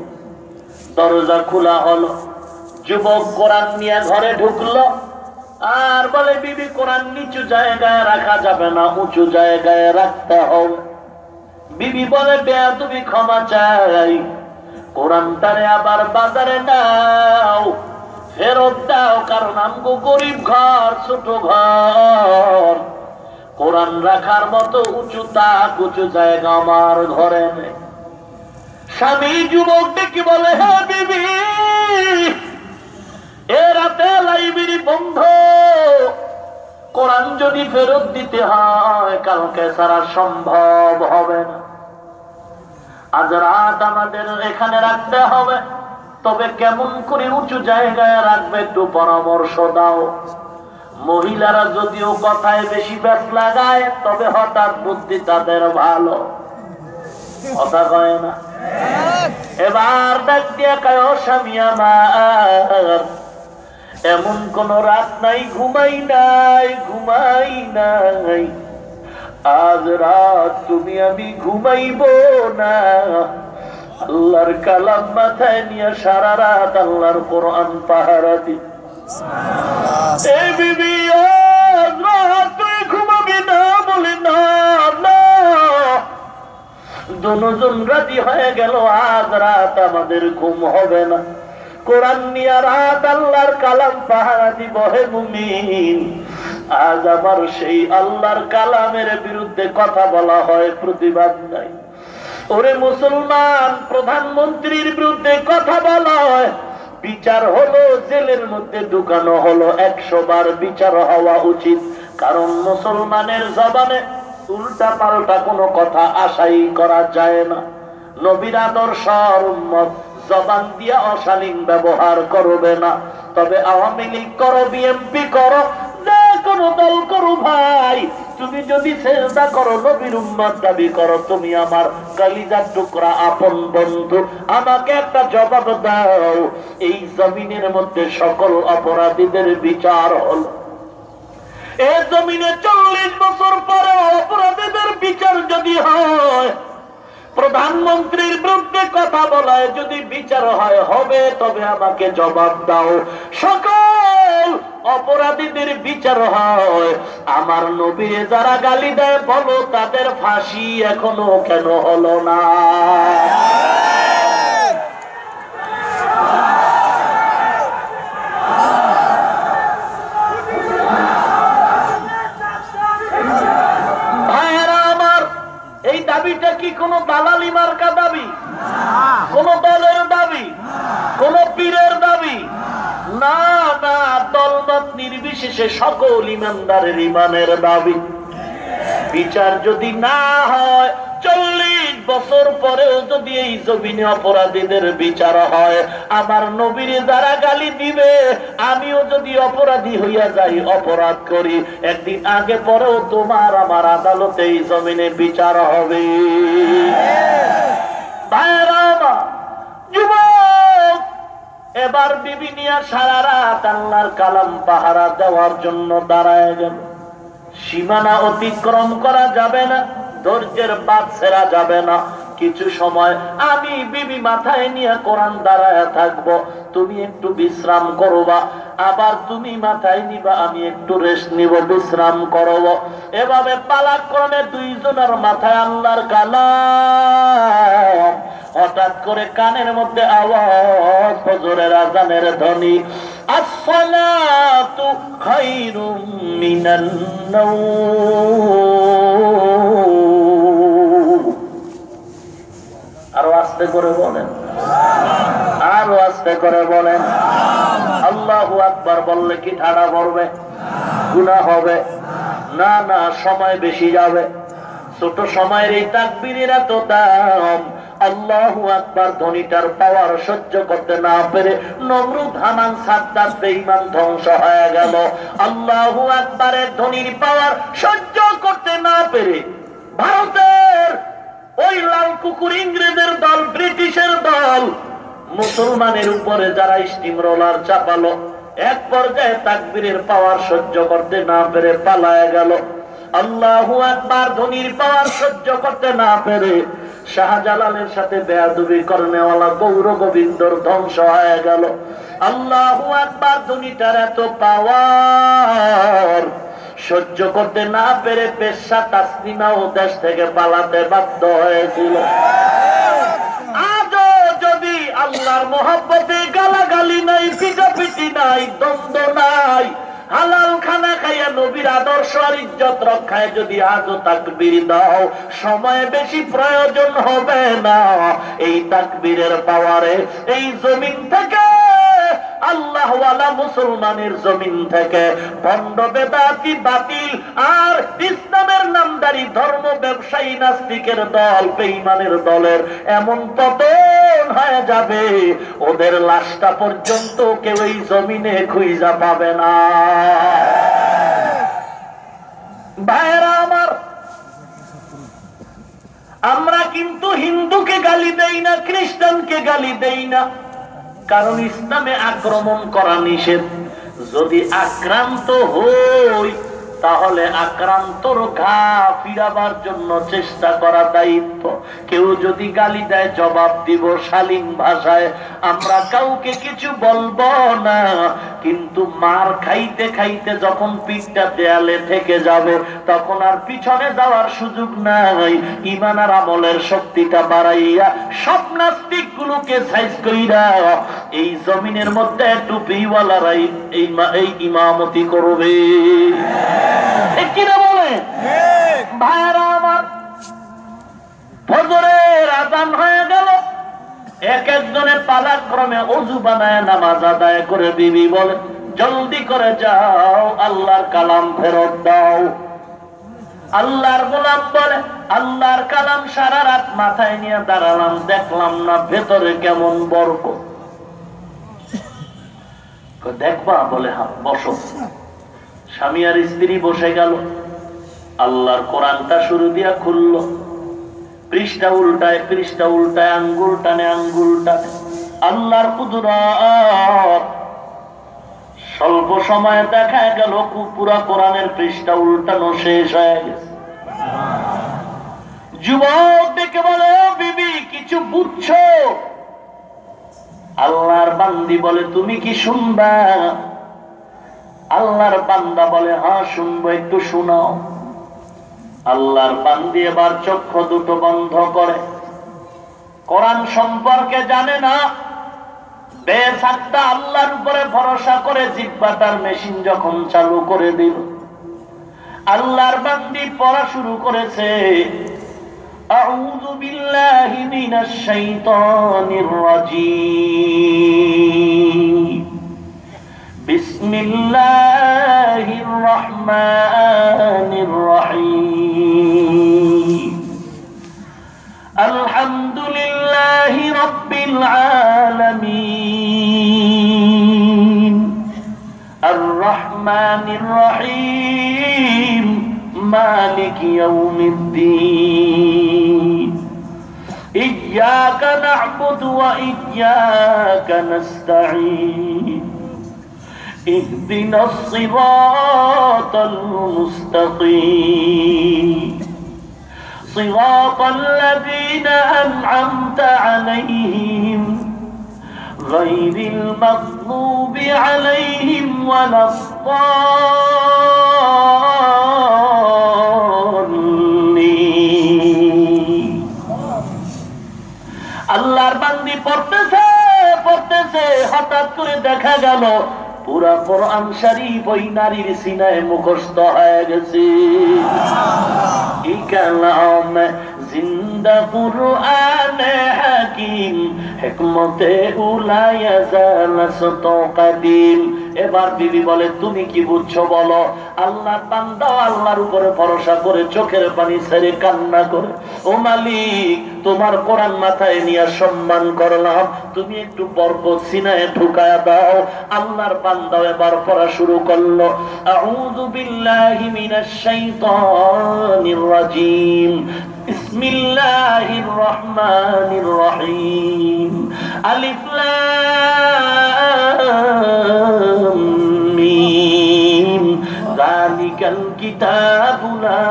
দরজা খোলা হলো, যুবক কোরআন নিয়ে ঘরে ঢুকলো আর বলে, বিবি কোরআন নিচু জায়গায় রাখা যাবে না, উঁচু জায়গায় রাখতে হবে। বিবি বলে, বেয়াদবি, ক্ষমা চাই, কোরআনটারে আবার বাজারে নাও, ফেরত দাও, কারণ আমগো গরিব ঘর, ছোট ঘর, কোরআন রাখার মতো উঁচু তাক উঁচু জায়গা আমার ঘরে নেই। স্বামী যুবক ডেকে বলে, হ্যাঁ বিবি, এ রাতে লাইব্রেরি বন্ধ, কোরআন যদি ফেরত দিতে হয় কালকে ছাড়া সম্ভব হবে না, আজ রাত আমাদের এখানে রাখতে হবে, তবে কেমন করে উঁচু জায়গায় রাখবে একটু পরামর্শ দাও। মহিলারা যদিও কথায় বেশি ব্যাস লাগায়, তবে হঠাৎ বুদ্ধি তাদের ভালো, কথা কয় না। এবার ডাক দিয়া কয়, ও স্বামী আমার, এমন কোন রাত নাই ঘুমাই নাই, আজ রাত তুমি আমি ঘুমাইব না, আল্লাহর কালাম মাথায় নিয়ে সারা রাত আল্লাহর কোরআন পাহারা দি। এই বিবি, আজ রাত তুই ঘুমাবি না? বলে না, দুজন রাজি হয়ে গেল, আজ রাত আমাদের ঘুম হবে না, কোরআন নিয়ে রাত আল্লাহর কালাম পাহারা দিব। হে মুমিন, আজ আমার সেই আল্লাহর কালামের বিরুদ্ধে কথা বলা হয়, প্রতিবাদ নাই। ওরে মুসলমান, প্রধানমন্ত্রীর বিরুদ্ধে কথা বলা হয়, বিচার হলো, জেলের মধ্যে ঢুকানো হলো, 100 বার বিচার হওয়া উচিত, কারণ মুসলমানের জবানে উল্টা পাল্টা কোনো কথা আশাই করা যায় না। নবীর আদর্শ উম্মত জবান দিয়া অশালীন ব্যবহার করবে না। তবে আওয়ামী লীগ করো, বিএনপি করো, যে কোনো দল করো ভাই, তুমি যদি চেষ্টা করো নবীর উম্মত দাবি করো, তুমি আমার কলিজার টুকরা আপন বন্ধু, আমাকে একটা জবাব দাও, এই জমিনের মধ্যে সকল অপরাধীদের বিচার হলো, এই জমিনে 40 বছর পরে অপরাধীদের বিচার যদি হয়, প্রধানমন্ত্রীর বিরুদ্ধে কথা বলায় যদি বিচার হয় হবে, তবে আমাকে জবাব দাও, সকল অপরাধীদের বিচার হয়, আমার নবীরে যারা গালি দেয় বলো তাদের ফাঁসি এখনো কেন হলো না? দাবিটা কি কোন দালালি মার্কা দাবি, কোন দলের দাবি, কোন পীরের দাবি? না না, দলমত নির্বিশেষে সকল ইমানদারের ইমানের দাবি। বিচার যদি না হয়, 40 বছর পরেও যদি এই জমিনে অপরাধীদের বিচার হয়, আমার নবীরে যারা গালি দিবে, আমিও যদি অপরাধী হইয়া যাই, অপরাধ করি, একদিন আগে পরেও তোমার আমার আদালতে এই জমিনে বিচার হবে। ভাইরা আমার, যুবক এবার বিবি নিয়ে সারা রাত আল্লাহর কালাম পাহারা দেওয়ার জন্য দাঁড়ায় গেল। সীমানা অতিক্রম করা যাবে না, ধৈর্যের বাদ ছেড়া যাবে না, কিছু সময় আমি বিবি মাথায় নিয়ে কোরআন দাঁড়ায় থাকবো, তুমি একটু বিশ্রাম করবা, আবার তুমি মাথায় নিবা, আমি একটু রেস্ট নিব, বিশ্রাম করব। এভাবে পালাক্রমে দুইজনের মাথায় আল্লাহর কালাম। হঠাৎ করে কানের মধ্যে আওয়াজ, ফজরের আযানের ধ্বনি, আসসালাতু খায়রুম মিনান নাওম। আরো আস্তে করে বলেন, আরো আস্তে করে বলেন। আল্লাহু আকবার বললে কি ঠাড়া পড়বে? গুনাহ হবে না? না, সময় বেশি যাবে। ছোট সময়ের এই তাকবীরের এত দাম। আল্লাহু আকবার ধ্বনিটার পাওয়ার সহ্য করতে না পেরে নমরুদ, হামান, সাদ্দাত বেঈমান ধ্বংস হয়ে গেল। আল্লাহু আকবারের ধ্বনির পাওয়ার সহ্য করতে না পেরে ভারতের ওই লাল কুকুর ইংরেজের দল, ব্রিটিশের দল মুসলমানের উপরে যারা স্টিম রোলার চাপালো, এক পর্যায়ে তাকবীরের পাওয়ার সহ্য করতে না পেরে পালায় গেল। আল্লাহু আকবার ধ্বনির পাওয়ার সহ্য করতে না পেরে শাহজালালের সাথে বেয়াদবি করনেওয়ালা গৌর গোবিন্দর ধ্বংস হয়ে গেল। আল্লাহু আকবার ধ্বনিটার এত পাওয়ার সহ্য করতে না পেরে পেশা তাসলিমাও দেশ থেকে পালাতে বাধ্য হয়েছিল। আজও যদি আল্লাহর মহব্বতে গালাগালি নাই, পিটাপিটি নাই, দ্বন্দ্ব নাই, হালাল খানা খাইয়া নবীর আদর্শ আর ইজ্জত রক্ষায় যদি আজও তাকবীর দাও, সময় বেশি প্রয়োজন হবে না। এই তাকবীরের পাওয়ারে এই জমিন থেকে, আল্লাহ ওয়ালা মুসলমানের জমিন থেকে ভণ্ড, বেদাতি, বাতিল আর ইসলামের নামদারি ধর্ম ব্যবসায়ী নাস্তিকের দল, বেঈমানের দলের এমন পতন হয়ে যাবে, ওদের লাশটা পর্যন্ত কেউ এই জমিনে খুঁজে পাবে না। ভাইরা আমার, আমরা কিন্তু হিন্দুকে গালি দেই না, খ্রিস্টানকে গালি দেই না, কারণ ইসলামে আক্রমণ করা নিষেধ। যদি আক্রান্ত হই তাহলে আক্রান্তর ঘা ফিরাবার জন্য চেষ্টা করা দায়িত্ব। কেউ যদি গালি দেয় জবাব দিব শালীন ভাষায়, আমরা কাউকে কিছু বলবো না। কিন্তু মার খাইতে খাইতে যখন পিঠটা দেয়ালে থেকে যাবে, তখন আর পিছনে যাওয়ার সুযোগ নাই। ঈমান আর আমলের শক্তিটা বাড়াইয়া সব নাস্তিক গুলোকে সাইজ কইরা এই জমিনের মধ্যে টুপিওয়ালারাই এই ইমামতি করবে। কিনা বলে ভাইরা আমার, ফজরের আযান হয়ে গেল, এক একজনের পালাক্রমে ওযু বানায় নামাজ আদায় করে বিবি বলে, জলদি করে যাও, আল্লাহর কালাম ফেরত দাও। আল্লাহর গোলাম বলে, আল্লাহর কালাম সারা রাত মাথায় নিয়ে দাঁড়ালাম, দেখলাম না ভেতরে কেমন বরকত। দেখবা? বলে হ্যাঁ, বসো। স্বামী আর স্ত্রী বসে গেল, আল্লাহর কোরআনটা শুরু দিয়া খুলল, পৃষ্ঠা উল্টায় পৃষ্ঠা উল্টায়, আঙ্গুল টানে আঙ্গুল টানে, আল্লাহর কুদরত। স্বল্প সময়ে দেখা গেল পুরা কোরআনের পৃষ্ঠা উল্টানো শেষ হয়ে গেছে। যুবক ডেকে বলে, বিবি কিছু বুঝছো? আল্লাহর বান্দি বলে, তুমি কি শুনবা? আল্লাহর বান্দা বলে, হ্যাঁ শুনবো, একটু শোনাও। আল্লাহর বান্দি এবার চক্ষু দুটো বন্ধ করে, কোরআন সম্পর্কে জানে না, বেসাক্তা আল্লাহর উপরে ভরসা করে জিহ্বাটার মেশিন যখন চালু করে দিল, আল্লাহর বান্দি পড়া শুরু করেছে, আউযু বিল্লাহি মিনাশ শাইতানির রাজীম, বিসমিল্লাহির রহমানির রহিম, আলহামদুলিল্লাহি রাব্বিল আলামিন, আর রহমানির রহিম, মালিক ইয়াউমিদ্দিন, ইয়্যাকা না'বুদু ওয়া ইয়্যাকা নাস্তাঈন, ইহদিনাস সিরাতাল মুস্তাকিম, صراط الذين أنعمت عليهم غير المغضوب عليهم ولا الضالين আল্লাহর বান্দি পড়তেছে হঠাৎ করে দেখা গেল পুরা কোরআন শরীফ ওই নারীর সিনায় মুখস্থ হয়ে গেছে। এই কালাম জিন্দা কুরআন হাকিম হিকমতে উলায়া জালাসত কাদিম। এবার বিবি বলে, তুমি কি বুঝছো বলো? আল্লাহর বান্দা আল্লাহর উপরে ভরসা করে চোখের পানি ছেড়ে কান্না করে, ও মালিক তোমার কোরআন মাথায় নিয়ে সম্মান করলাম, তুমি একটু বরকত সিনায় ঢুকায়া দাও। আল্লাহর বান্দা এবার পড়া শুরু করলো, আউযু বিল্লাহি মিনাশ শাইতানির রাজিম, বিসমিল্লাহির রহমানির রহিম, আলিফ লাম মিম, যালিকাল কিতাবু লা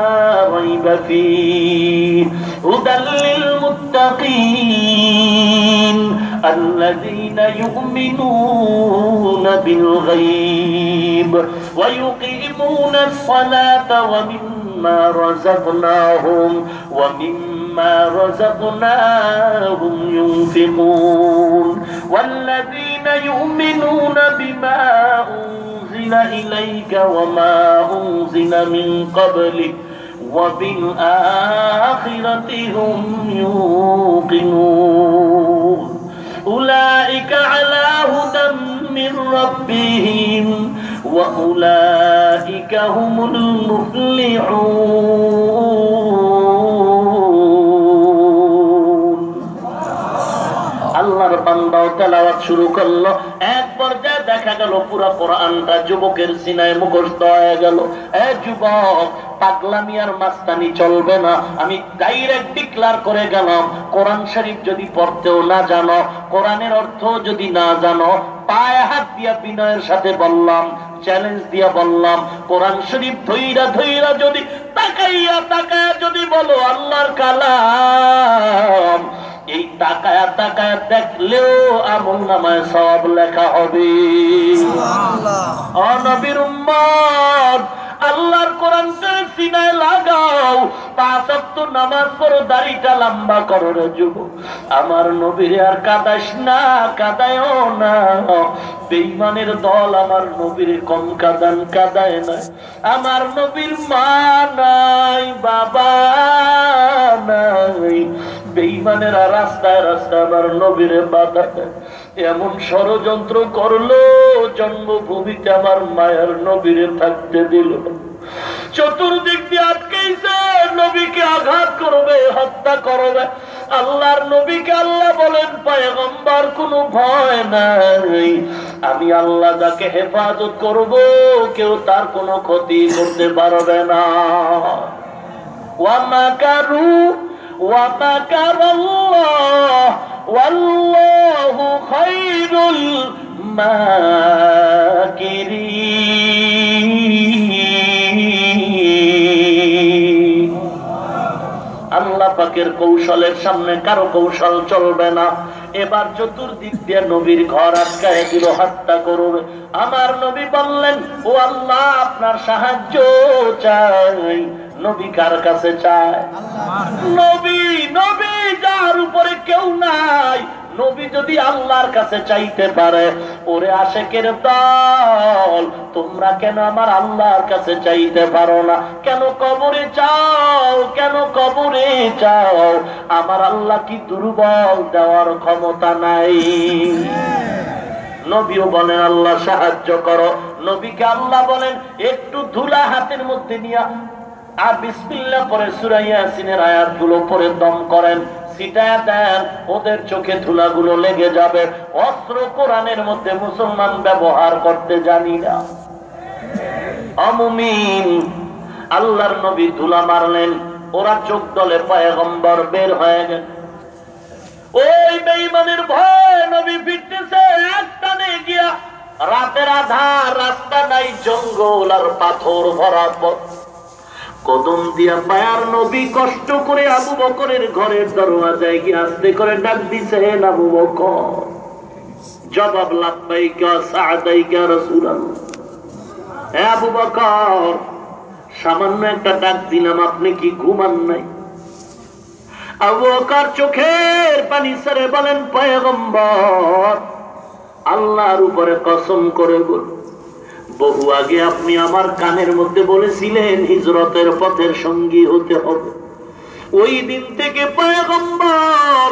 রাইবা ফীহি, হুদাল লিল মুত্তাকিন الذين يؤمنون بالغيب ويقيمون الصلاة ومما رزقناهم ينفقون والذين يؤمنون بما أنزل إليك وما أنزل من قبلك وبالآخرة هم يوقنون أولئك على هدى من ربهم وأولئك هم المفلحون। আল্লাহর বান্দাও তেলাওয়াত শুরু করলো। এক পর্যায়ে দেখা গেল পুরো কোরআনটা যুবকের সিনায় মুখস্থ হয়ে গেল। এ যুবক, পাগলামি আর মাস্তানি চলবে না। আমি ডাইরেক্ট ডিক্লার করে গেলাম, কোরআন শরীফ যদি পড়তেও না জানো, কোরআনের অর্থ যদি না জানো, পায়ে হাত দিয়া বিনয়ের সাথে বললাম, চ্যালেঞ্জ দিয়া বললাম, কোরআন শরীফ ধইরা যদি তাকাইয়া যদি বলো আল্লাহর কালাম, এই তাকায়া দেখলেও আমলনামায় সওয়াব লেখা হবে। ও নবীর উম্মত, আল্লাহর কোরআনকে সিনায় লাগাও, 5 ওয়াক্ত নামাজ পড়ো, দাড়িটা লম্বা করো রে যুবক। আমার নবীরে আর কাদাইস না, কাদায়ও না। বেঈমানের দল আমার নবীরে কম কাদায় না। আমার নবীর মা নাই, বাবা নাই, বেঈমানেরা রাস্তায় আমার নবীরে বাধা দেয়। এমন ষড়যন্ত্র করলো, জন্মভূমিতে আমার মায়ের নবীরে থাকতে দিল, চতুর্দিক দিয়ে আটকেছে, নবীকে আঘাত করবে, হত্যা করবে। আল্লাহর নবীকে আল্লাহ বলেন, পয়গম্বর কোনো ভয় নাই, আমি আল্লাহ যাকে হেফাজত করব, কেউ তার কোনো ক্ষতি করতে পারবে না। ওয়ামাকারু ওয়ামাকারাল্লাহ ওয়াল্লাহু খায়রুল মাকিরিন। আল্লাহ পাকের কৌশলের সামনে কারো কৌশল চলবে না। এবার চতুর্দিক দিয়ে নবীর ঘর আটকায় দিল, হত্যা করবে। আমার নবী বললেন, ও আল্লাহ আপনার সাহায্য চাই। নবী কার কাছে চায়? নবী যার উপরে কেউ নাই। নবী যদি আল্লাহর কাছে চাইতে পারে, ওরে আশেকের দল, তোমরা কেন আমার আল্লাহর কাছে চাইতে পারো না? কেন কবরে চাও? আমার আল্লাহ কি দুর্বল? দেওয়ার ক্ষমতা নাই। নবীও বলেন, আল্লাহ সাহায্য করো। নবীকে আল্লাহ বলেন, একটু ধুলা হাতের মধ্যে নিয়া আর বিসমিল্লাহ পরে সূরা ইয়াসিনের আয়াতগুলো পড়ে দম করেন, ছিটায়া দেন, ওদের চোখে ধুলাগুলো লেগে যাবে। অস্ত্র কোরআনের মধ্যে মুসলমান ব্যবহার করতে জানি না। অমুমিন, আল্লাহর নবী ধুলা মারলেন, ওরা চোখ দলে পয়গম্বর বের হয়ে গেল। ওই বেঈমানের ভয় নবী ফিরতেছে একটানে গিয়া, রাতের আধার, রাস্তা নাই, জঙ্গল আর পাথর ভরা পথ। কদম দিয়া পায়ার নবী কষ্ট করে আবু বকরের ঘরের দরওয়াজায় গিয়ে আস্তে করে ডাক দিছেন, আবু বকর। জবাব, লাব্বাইকা সাআদাইকা রাসূলুল্লাহ। হে আবু বকর, সামান্য একটা ডাক দিলাম, আপনি কি ঘুমান নাই? আবু বকর চোখের পানি ছেড়ে বলেন, পয়গম্বর, আল্লাহর উপরে কসম করে বল, বহু আগে আপনি আমার কানের মধ্যে বলেছিলেন হিজরতের পথের সঙ্গী হতে হবে। ওই দিন থেকে পয়গম্বর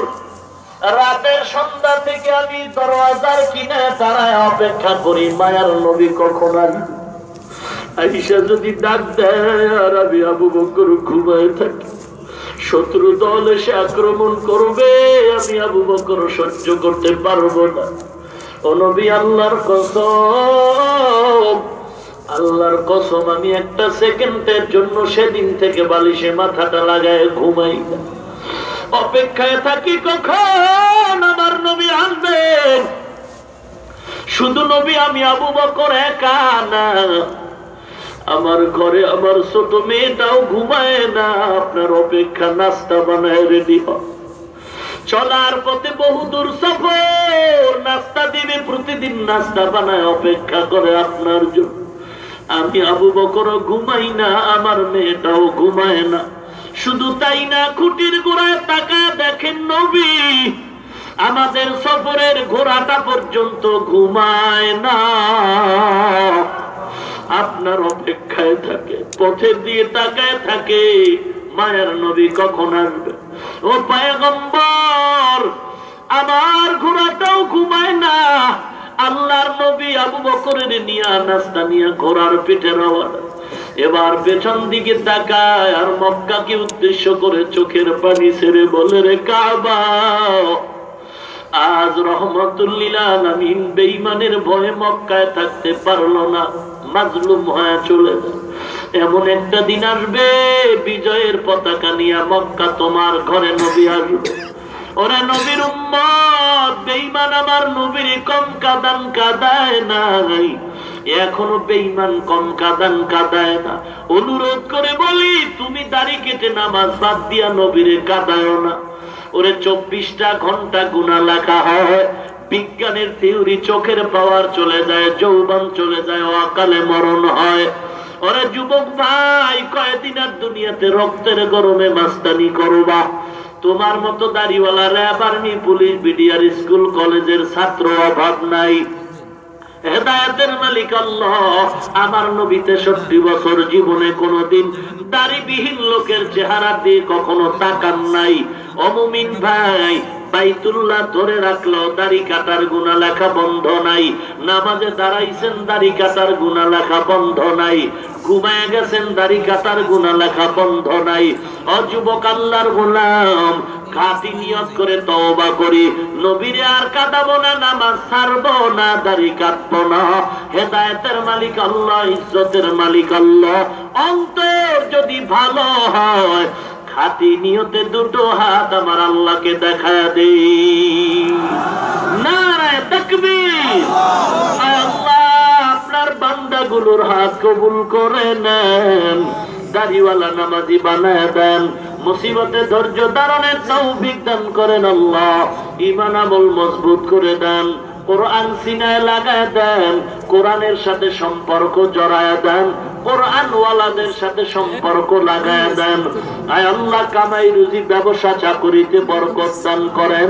রাতের সন্ধ্যা থেকে আমি দরওয়াজার কিনারে দাঁড়ায় অপেক্ষা করি, মায়ার নবী কখন আসবে। আয়েশা যদি ডাক দেয় আর আমি আবু বকর ঘুমায় থাকি, শত্রু দল এসে আক্রমণ করবে, আমি আবু বকর সহ্য করতে পারবো না। ও নবী, আল্লাহর কসম, আল্লাহর কসম, আমি একটা সেকেন্ডের জন্য সেদিন থেকে বালিশে মাথাটা লাগায় ঘুমাই না, অপেক্ষায় থাকি কখন আমার নবী আসবেন। শুধু নবী, আমি আবু বকর একা না, আমার ঘরে আমার ছোট মেয়েটাও ঘুমায় না, আপনার অপেক্ষা নাস্তা বানায় রেডি হয়। চলার পথে বহুদূর সফর, নাস্তা দিবে, প্রতিদিন নাস্তা বানায় অপেক্ষা করে আপনার জন্য। আমি আবু বকর ঘুমাই না, আমার মেয়েটাও ঘুমায় না। শুধু তাই না, খুঁটির গোড়ায় টাকা দেখেন নবী, আমাদের সফরের ঘোড়াটা পর্যন্ত ঘুমায় না, আপনার অপেক্ষায় থাকে, পথের দিয়ে তাকায় থাকে, মায়ের নবী কখন আসবে। ও পয়গম্বর, আমার ঘোড়াটাও ঘুমায় না। আল্লাহর নবী আবু বকরের নিয়ে নাস্তা নিয়ে ঘোড়ার পিঠে রওনা। এবার পেছন দিকে তাকায় আর মক্কাকে উদ্দেশ্য করে চোখের পানি ছেড়ে বলে, রে কাবা, আজ রহমাতুল্লিল আলামিন বেঈমানের ভয়ে মক্কায় থাকতে পারলো না, মাজলুম হয়ে চলে যায়। এমন একটা দিন আসবে, বিজয়ের পতাকা নিয়ে মক্কা তোমার ঘরে নবী আসবে। ওরা নবীর উম্মত, বেঈমান আমার নবীর কম কাদান কাদায় নাই, এখনো বেঈমান কম কাদান কাদায় না। অনুরোধ করে বলি, তুমি দাড়ি কেটে নামাজ বাদ দিয়া নবীরে কাদায় না। ওরে 24টা ঘন্টা গুনাহ লেখা হয়, বিজ্ঞানের থিওরি, চোখের পাওয়ার চলে যায়, যৌবন চলে যায়, অকালে মরণ হয়। ওরে যুবক ভাই, কয়দিন আর দুনিয়াতে রক্তের গরমে মাস্তানি করবা? তোমার মতো দাড়িওয়ালা RAB, army, police, BDR, school কলেজের ছাত্র অভাব নাই। হেদায়েতের মালিক আল্লাহ। আমার নবী 63 বছর জীবনে কোনদিন দাড়িবিহীন লোকের চেহারা দিয়ে কখনো তাকান নাই। ও মুমিন ভাই, বাইতুল্লাহ ধরে রাখলো, দাড়ি কাটার গুনাহ লেখা বন্ধ নাই। নামাজে দাঁড়াইছেন, দাড়ি কাটার গুনাহ লেখা বন্ধ নাই। ঘুমায় গেছেন, দাড়ি কাটার গুনাহ লেখা বন্ধ নাই। ও যুবক আল্লাহর গোলাম, খাঁটি নিয়ত করে তওবা করি, নবীরে আর কাটাবো না, নামাজ ছাড়বো না, দাড়ি কাটবো না। হেদায়েতের মালিক আল্লাহ, ইজ্জতের মালিক আল্লাহ। অন্তর যদি ভালো হয়, খাঁটি নিয়তে দুটো হাত আমার আল্লাহকে দেখা দেই। নারায়ে তাকবীর। আল্লাহ আপনার বান্দাগুলোর হাত কবুল করে নেন, দাড়িওয়ালা নামাজি বানায় দেন, মুসিবতে ধৈর্য ধারণের তৌফিক দান করেন আল্লাহ, ঈমান আমল মজবুত করে দেন, কোরআন সিনায় লাগায় দেন, কোরআনের সাথে সম্পর্ক জড়ায় দেন, কোরআন ওয়ালাদের সাথে সম্পর্ক লাগায় দেন। আয় আল্লাহ, কামাই রুজি, ব্যবসা চাকরিতে বরকত দান করেন।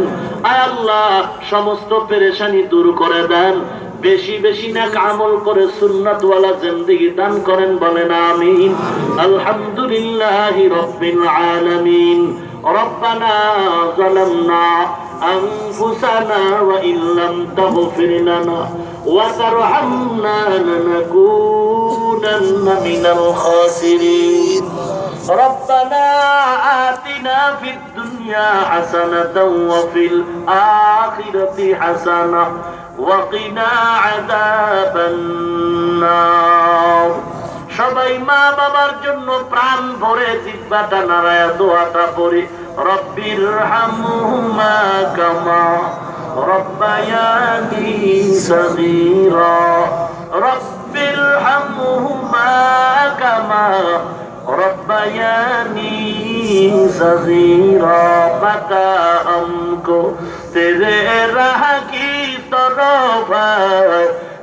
আয় আল্লাহ, সমস্ত পেরেশানি দূর করে দেন। বেশি বেশি নেক আমল করে সুন্নাত ওয়ালা জিন্দেগি দান করেন, বলেন আমিন। আলহামদুলিল্লাহি রাব্বিল আলামিন। রব্বানা যালামনা আনফুসানা ওয়া ইল্লাম তাগফির লানা ওয়া তারহামনা লানাকুনান্না মিনাল খাসিরিন। ربنا آتنا في الدنيا حسنة وفي الآخرة حسنة وقنا عذاب النار। সবাই মা বাবার জন্য প্রাণ ভরে জিহ্বাটা নাড়ায়া দোয়াটা পড়ে, রব্বিরহামহুমা কামা রব্বায়ানি সগীরা। রব্বিরহামহুমা কামা बयानी सगीरा बता हमको तेरे राह की तरफ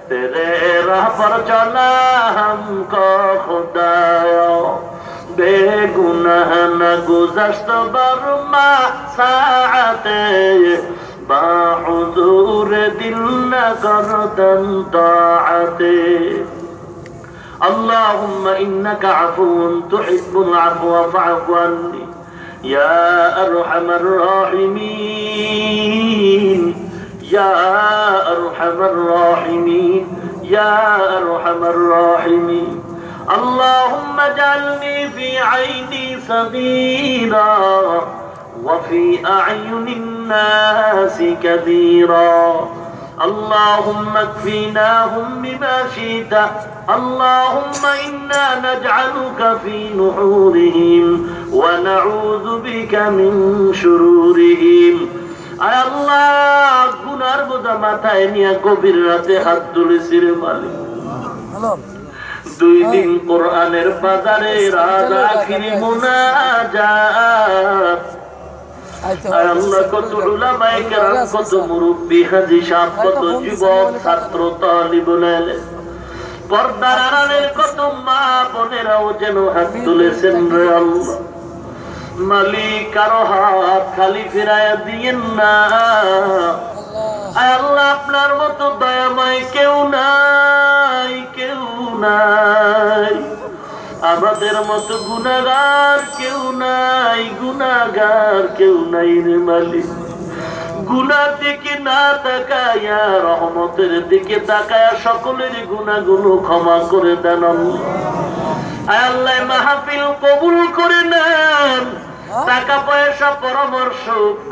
तेरे राह पर चला हमको खुदाया बेगुनाह न गुज़श्त बरमा साअते बाहुजूर दिल न करतन ताअते اللهم إنك عفو تحب العفو فاعف عني يا أرحم الراحمين يا أرحم الراحمين يا أرحم الراحمين اللهم اجعلني في عيني صغيرا وفي أعين الناس كبيرا اللهم اكفيناهم بما شئت اللهم إنا نجعلك في نحورهم ونعوذ بك من شرورهم আয় আল্লাহ গুনার বোঝা মাথায় নিয়ে গভীর রাতে হাত তুলেছি রে মালিক দুই দিন কোরআনের বাজারে রাত আখিরি মুনাজাত আল্লাহ কত উলামায়ে কেরাম কত মুরব্বি হাজী সাহেব কত যুবক ছাত্র তালিবুল ইলম পর্দার আড়ালের কত মা বোনেরাও যেন হাত তুলেছেন রে আল্লাহ মালিক কারো হাত খালি ফিরাইয়া দিয়েন না আল্লাহ আপনার মতো দয়াময় কেউ নাই কেউ নাই আমাদের মতো গুনাহগার কেউ নাই গুনাহগার কেউ নাই রে মালিক গুনার দিকে না তাকায়া রহমতের দিকে তাকায়া সকলের গুনাহগুলো ক্ষমা করে দেন আল্লাহ মাহফিল কবুল করে নেন টাকা পয়সা পরামর্শ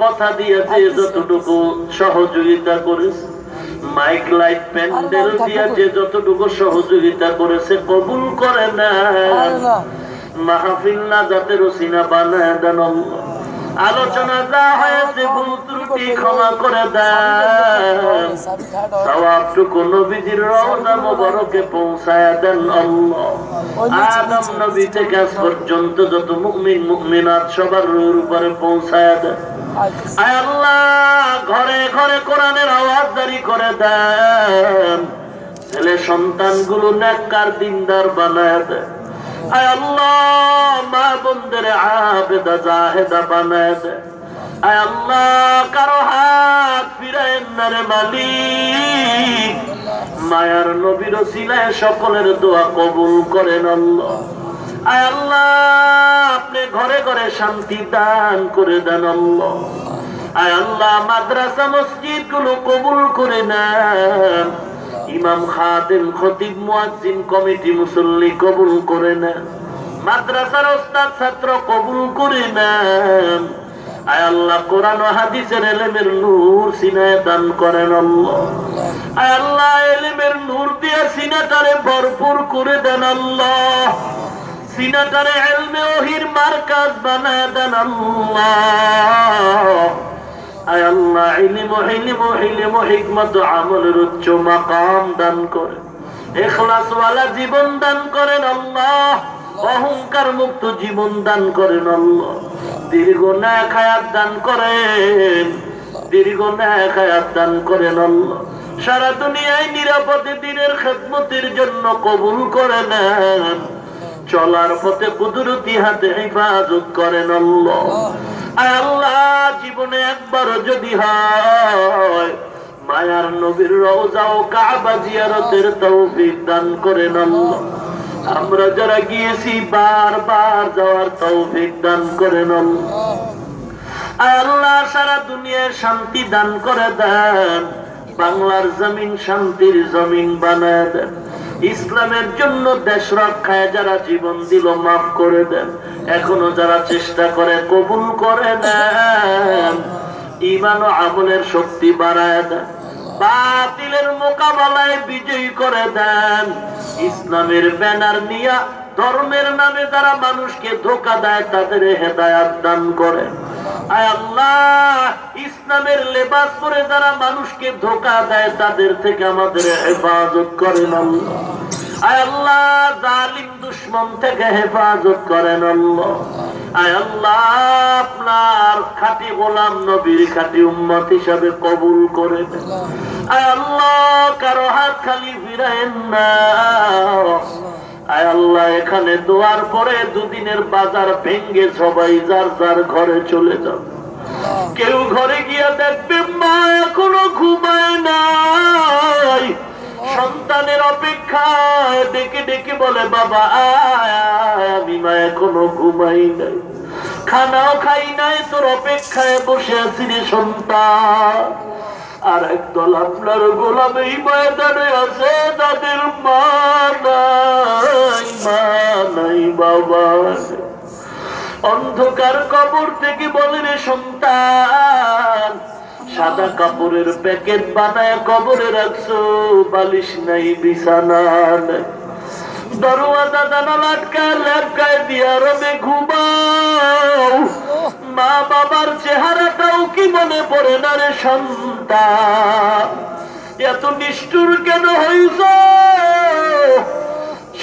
কথা দিয়েছে যতটুকু সহযোগিতা করেছে মাইক লাইট প্যান্ডেল দিয়ে যে যতটুকু সহযোগিতা করেছে কবুল করে নেন মাহফিল না যাতে রসিনা বানায় দেন আলোচনা যা হয়েছে ভুল ত্রুটি ক্ষমা করে দেন সওয়াবটুকু নবীজির রওজা মোবারকে পৌঁছায় দেন আল্লাহ আদম নবী থেকে আজ পর্যন্ত যত মুমিন মুমিনাত সবার রূহের উপরে পৌঁছায় দেন আয় আল্লাহ ঘরে ঘরে কোরআনের আওয়াজ জারি করে দেন ছেলে সন্তানগুলো নেককার দিনদার বানায় দেন আয় আল্লাহ মা বোনদের আবেদা জাহেদা বানায় দেন আয় আল্লাহ কারো হাত ফিরায়েন না রে মালিক মায়ার নবীর ওসিলায় সকলের দোয়া কবুল করেন আল্লাহ আয় আল্লাহ আপনি ঘরে ঘরে শান্তি দান করে দেন আল্লাহ আয় আল্লাহ মাদ্রাসা মসজিদ গুলো কবুল করে নেন ইমাম খাদেম খতিব মুয়াজ্জিন কমিটি মুসল্লি কবুল করে নেন মাদ্রাসার ওস্তাদ ছাত্র কবুল করে নেন আয় আল্লাহ কোরআন ও হাদিসের ইলমের নূর সিনায় দান করেন আল্লাহ আয় আল্লাহ ইলমের নূর দিয়ে সিনাটারে ভরপুর করে দেন আল্লাহ সিনাটারে ইলমে ওহির মারকাজ বানায় দেন আল্লাহ আয় আল্লাহ ইলম হিকমত আমলের উচ্চ মাকাম দান করেন ইখলাস ওয়ালা জীবন দান করেন আল্লাহ অহংকার মুক্ত জীবন দান করেন আল্লাহ দীর্ঘ নেক হায়াত দান করেন দীর্ঘ নেক হায়াত দান করেন আল্লাহ সারা দুনিয়ায় নিরাপদে দ্বীনের খেদমতের জন্য কবুল করে নেন চলার পথে কুদরতি হাতে হেফাজত করেন আল্লাহ আয় আল্লাহ জীবনে একবার যদি হয় মায়ার নবীর রওজা ও কাবা জিয়ারতের তৌফিক দান করেন আল্লাহ আমরা যারা গিয়েছি বারবার যাওয়ার তৌফিক দান করেন আল্লাহ আয় আল্লাহ সারা দুনিয়ায় শান্তি দান করে দেন বাংলার জমিন শান্তির জমিন বানায় দেন ইসলামের জন্য দেশ রক্ষায় যারা জীবন দিল মাফ করে দেন এখনো যারা চেষ্টা করে কবুল করে দেন ঈমান ও আমলের শক্তি বাড়ায় দেন বাতিলের মোকাবেলায় বিজয়ী করে দেন ইসলামের ব্যানার নিয়ে ধর্মের নামে যারা মানুষকে ধোঁকা দেয় তাদের হেদায়াত দান করেন আয় আল্লাহ ইসলামের লেবাস পরে যারা মানুষকে ধোঁকা দেয় তাদের থেকে আমাদের হেফাজত করেন আল্লাহ আয় আল্লাহ জালিম দুশমন থেকে হেফাজত করেন আল্লাহ। আয় আল্লাহ আপনার খাঁটি গোলাম নবীর খাঁটি উম্মত হিসাবে কবুল করে দেন। আয় আল্লাহ কারো হাত খালি ফিরায়েন না। আয় আল্লাহ এখানে দোয়ার পরে দুদিনের বাজার ভেঙ্গে সবাই যার যার ঘরে চলে যাও। কেউ ঘরে গিয়া দেখবে মা এখনো ঘুমায় নাই, সন্তানের অপেক্ষায় ডেকে ডেকে বলে বাবা আয় আমি মা এখনো ঘুমাই নাই, খানাও খাই নাই, তোর অপেক্ষায় বসে আছি রে সন্তান। আর একদল আপনার গোলাম এই ময়দানে আছে তাদের মা নাই বাবা। অন্ধকার কবর থেকে বলে রে সন্তান সাদা কাপড়ের প্যাকেট বানায় কবরে রাখছো, বালিশ নাই বিছানা নাই, দরওয়াজা জানালা আটকায় ল্যাপকায় দিয়া রবে ঘুমাও। মা বাবার চেহারাটাও কি মনে পড়ে না রে সন্তান? এত নিষ্ঠুর কেন হইছ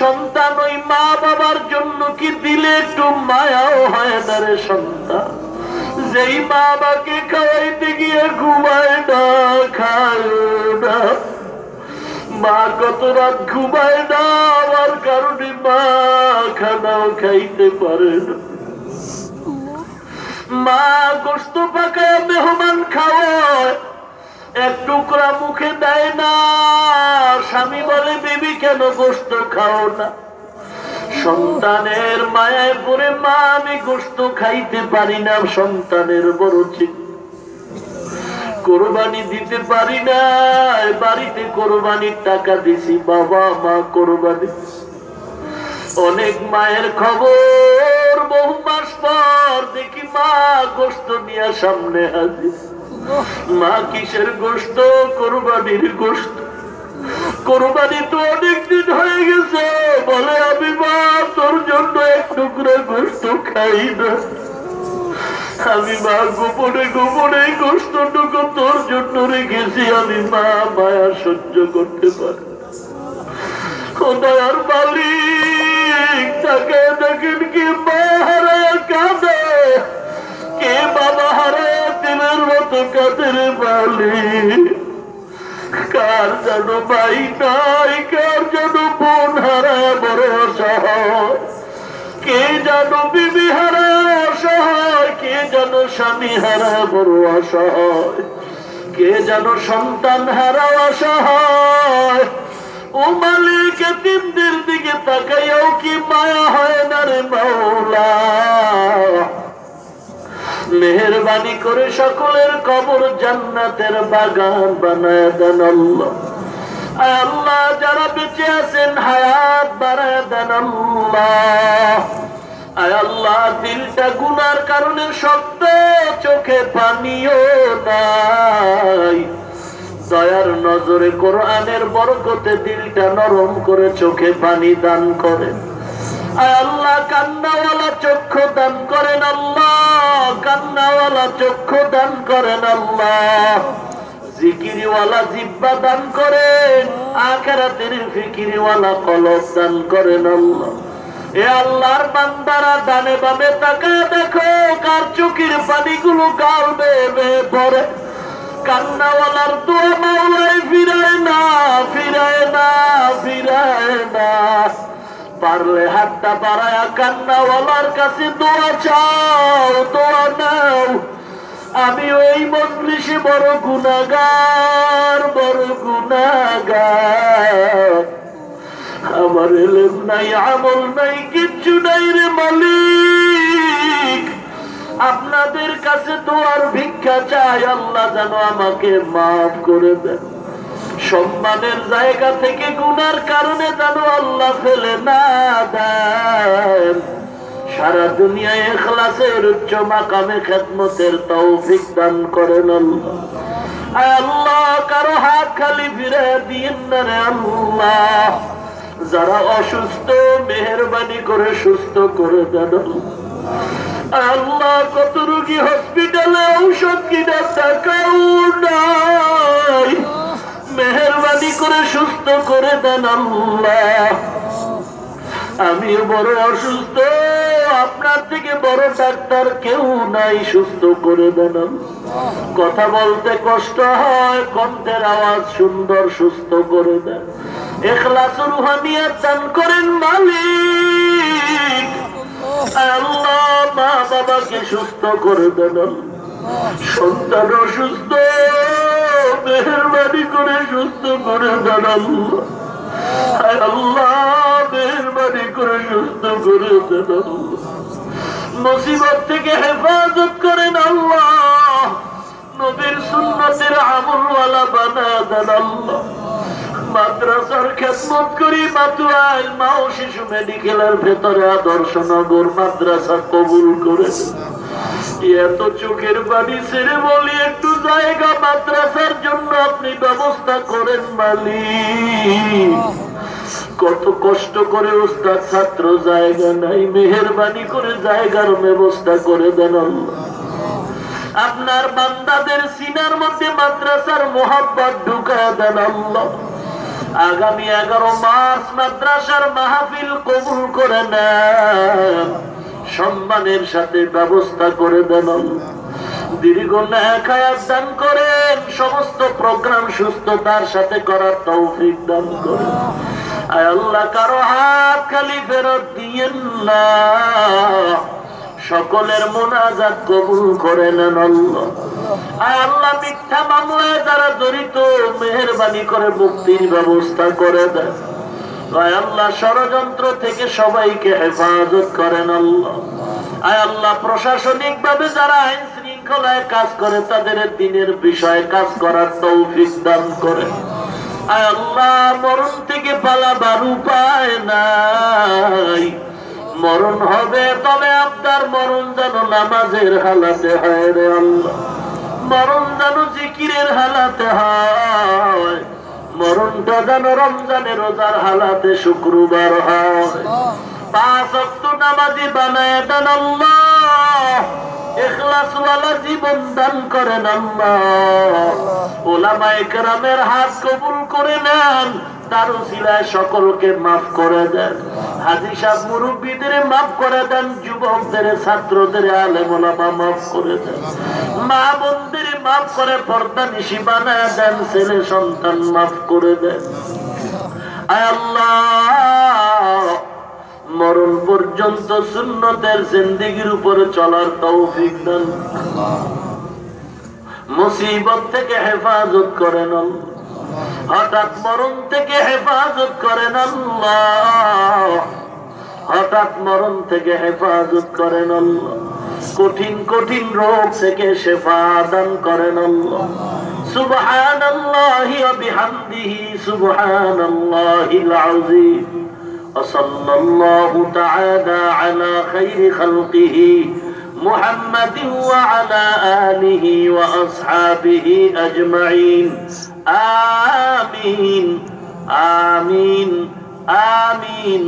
সন্তান? ওই মা বাবার জন্য কি দিলে একটু মায়াও হয় না রে সন্তান? যেই মা বাবাকে খাওয়াইতে গিয়ে ঘুমায় না, খায় না, মা কত রাত ঘুমায় না, আমার কারণে মা খানাও খাইতে পারে না। মা গোস্ত পাকায় মেহমান খাওয়ায়, এক টুকরা মুখে দেয় না। স্বামী বলে বেবি কেন গোস্ত খাও না? সন্তানের মায়ায় পড়ে মা আমি গোস্ত খাইতে পারি না, সন্তানের বড় চিন্তা। কোরবানি দিতে পারি না, বাড়িতে কোরবানির টাকা দিছি, বাবা মা কোরবানি। অনেক মায়ের খবর বহু মাস পর দেখি মা গোস্ত নিয়ে সামনে হাজির। মা কিসের গোস্ত? কোরবানির গোস্ত। কোরবানি তো অনেকদিন হয়ে গেছে, বলে আমি মা তোর জন্য এক টুকরা গোস্ত খাই না। আমি মা গোপনে গোপনে গোস্তটুকু তোর জন্য রেখেছি, আমি মা মায়া সহ্য করতে পারি। খোদার মালিক তাকে দেখেন কি মা হারায় কাঁদে, কে বাবা হারায় দিনের মতো কাঁদের মালিক। কার যেন ভাই নাই, কার যেন বোন হারায় বড় অসহায়, কে যেন বিবি হারায় অসহায়, কে যেন স্বামী হারায় বড় অসহায়, কে যেন সন্তান হারা অসহায়। ও মালিক এতিমদের দিকে তাকাইয়াও কি মায়া হয় না রে মাওলা? মেহেরবানি করে সকলের কবর জান্নাতের বাগান বানায় দেন আল্লাহ। আয় আল্লাহ যারা বেঁচে আছেন হায়াত বাড়ায় দেন আল্লাহ। আয় আল্লাহ দিলটা গুনার কারণে শক্ত, চোখে পানিও নাই, দয়ার নজরে কোরআনের বরকতে দিলটা নরম করে চোখে পানি দান করেন। আয় আল্লাহ কান্নাওয়ালা চক্ষু দান করেন আল্লাহ, কান্নাওয়ালা চক্ষু দান করেন আল্লাহ, জিকিরওয়ালা জিহ্বা দান করেন, আখিরাতের ফিকিরওয়ালা কলব দান করেন আল্লাহ। এ আল্লাহর বান্দারা ডানে বামে তাকায় দেখো কার চোখের পানিগুলো গাল বেয়ে বেয়ে পড়ে। কান্নাওয়ালার দোয়া মাওলায় ফিরায় না, ফিরায় না, ফিরায় না। পারলে হাতটা বাড়ায়া কান্নাওয়ালার কাছে দোয়া চাও, দোয়া নাও। আমি ওই মজলিসে বড় গুনাহগার, বড় গুনাহগার। আমার ইলম নাই, আমল নাই, কিচ্ছু নাই রে মালিক। আপনাদের কাছে দোয়ার ভিক্ষা চাই, আল্লাহ যেন আমাকে মাফ করে দেন। সম্মানের জায়গা থেকে গুনার কারণে যেন আল্লাহ ফেলে না দেন। সারা দুনিয়ায় ইখলাসের উচ্চ মাকামে খেদমতের তৌফিক দান করেন আল্লাহ। আয় আল্লাহ কারো হাত খালি ফিরে দিন না রে আল্লাহ। যারা অসুস্থ মেহেরবানি করে সুস্থ করে দেন আল্লাহ। কত রোগী হসপিটালে ঔষধ কিনার টাকাও নাই, মেহেরবানি করে সুস্থ করে দেন আল্লাহ। আমিও বড় অসুস্থ, আপনার থেকে বড় ডাক্তার কেউ নাই, সুস্থ করে দেন। কথা বলতে কষ্ট হয়, কণ্ঠের আওয়াজ সুন্দর, সুস্থ করে দেন। ইখলাস রুহানিয়াত দান করেন মালিক। আল্লাহ মা বাবাকে সুস্থ করে দেন। সন্তান অসুস্থ, মেহেরবানি করে সুস্থ করে দেন আল্লাহ। আল্লাহ মেহেরবানি করে সুস্থ করে দেন আল্লাহ। মুসিবত থেকে হেফাজত করেন আল্লাহ। নবীর সুন্নতের আমলওয়ালা বানায় দেন আল্লাহ। মাদ্রাসার খেদমত করি, মাতুয়াইল মা ও শিশু মেডিকেলের ভেতরে আদর্শনগর মাদ্রাসা কবুল করে দেন। এত চোখের বাড়ি ছেড়ে বলি, একটু জায়গা মাদ্রাসার জন্য আপনি ব্যবস্থা করেন মালিক। কত কষ্ট করে ওস্তাদ ছাত্র জায়গা নাই, মেহেরবানি করে জায়গার ব্যবস্থা করে দেন আল্লাহ। আপনার বান্দাদের সিনার মধ্যে মাদ্রাসার মোহাব্বত ঢুকায় দেন আল্লাহ। আগামী 11 মার্চ মাদ্রাসার মাহফিল কবুল করে নেন, সম্মানের সাথে ব্যবস্থা করে দেন। দীর্ঘ নেক হায়াত দান করেন, সমস্ত প্রোগ্রাম সুস্থতার সাথে করার তৌফিক দান করেন। আয় আল্লাহ, কারো হাত খালি ফেরত দিয়েন না, সকলের মুনাজাত কবুল করে নেন আল্লাহ। আয় আল্লাহ, মিথ্যা মামলায় যারা জড়িত, মেহেরবানি করে মুক্তির ব্যবস্থা করে দেন। আয় আল্লাহ, ষড়যন্ত্র থেকে সবাইকে হেফাজত করেন আল্লাহ। আয় আল্লাহ, প্রশাসনিক ভাবে যারা আইন শৃঙ্খলায় কাজ করে, তাদের দিনের বিষয়ে কাজ করার তৌফিক দান করেন। আয় আল্লাহ, মরণ থেকে পালাবার উপায় নাই, মরণ হবে, তবে আপনার মরণ যেন নামাজের হালাতে হয় রে আল্লাহ। মরণ যেন জিকিরের হালাতে হয়, মরণটা যেন রমজানের রোজার হালাতে শুক্রবার হয়। 5 ওয়াক্ত নামাজি বানায় দেন আল্লাহ। ইখলাসওয়ালা জীবন দান করেন আল্লাহ। উলামায়ে কেরামের হাত কবুল করে নেন, তার উসিলায় সকলকে মাফ করে দেন। হাজী সাহেব মুরব্বীদের মাফ করে দেন, যুবকদের, ছাত্রদের, আলেম ওলামা মাফ করে দেন, মা বোনদের মাফ করে পর্দা নিশি বানায় দেন, ছেলে সন্তান মাফ করে দেন। আয় আল্লাহ, মরণ পর্যন্ত সুন্নতের জিন্দেগির উপরে চলার তৌফিক দেন। মুসিবত থেকে হেফাজত করেন আল্লাহ। হঠাৎ মরণ থেকে হেফাজত করেন আল্লাহ। হঠাৎ মরণ থেকে হেফাজত করেন আল্লাহ। কঠিন কঠিন রোগ থেকে শিফা দান করেন আল্লাহ। সুবহানাল্লাহি ওয়া বিহামদিহি, সুবহানাল্লাহিল আযীম। وصلى الله تعالى على خير خلقه محمد وعلى آله وأصحابه أجمعين. آمين آمين آمين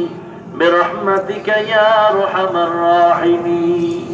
برحمتك يا أرحم الراحمين.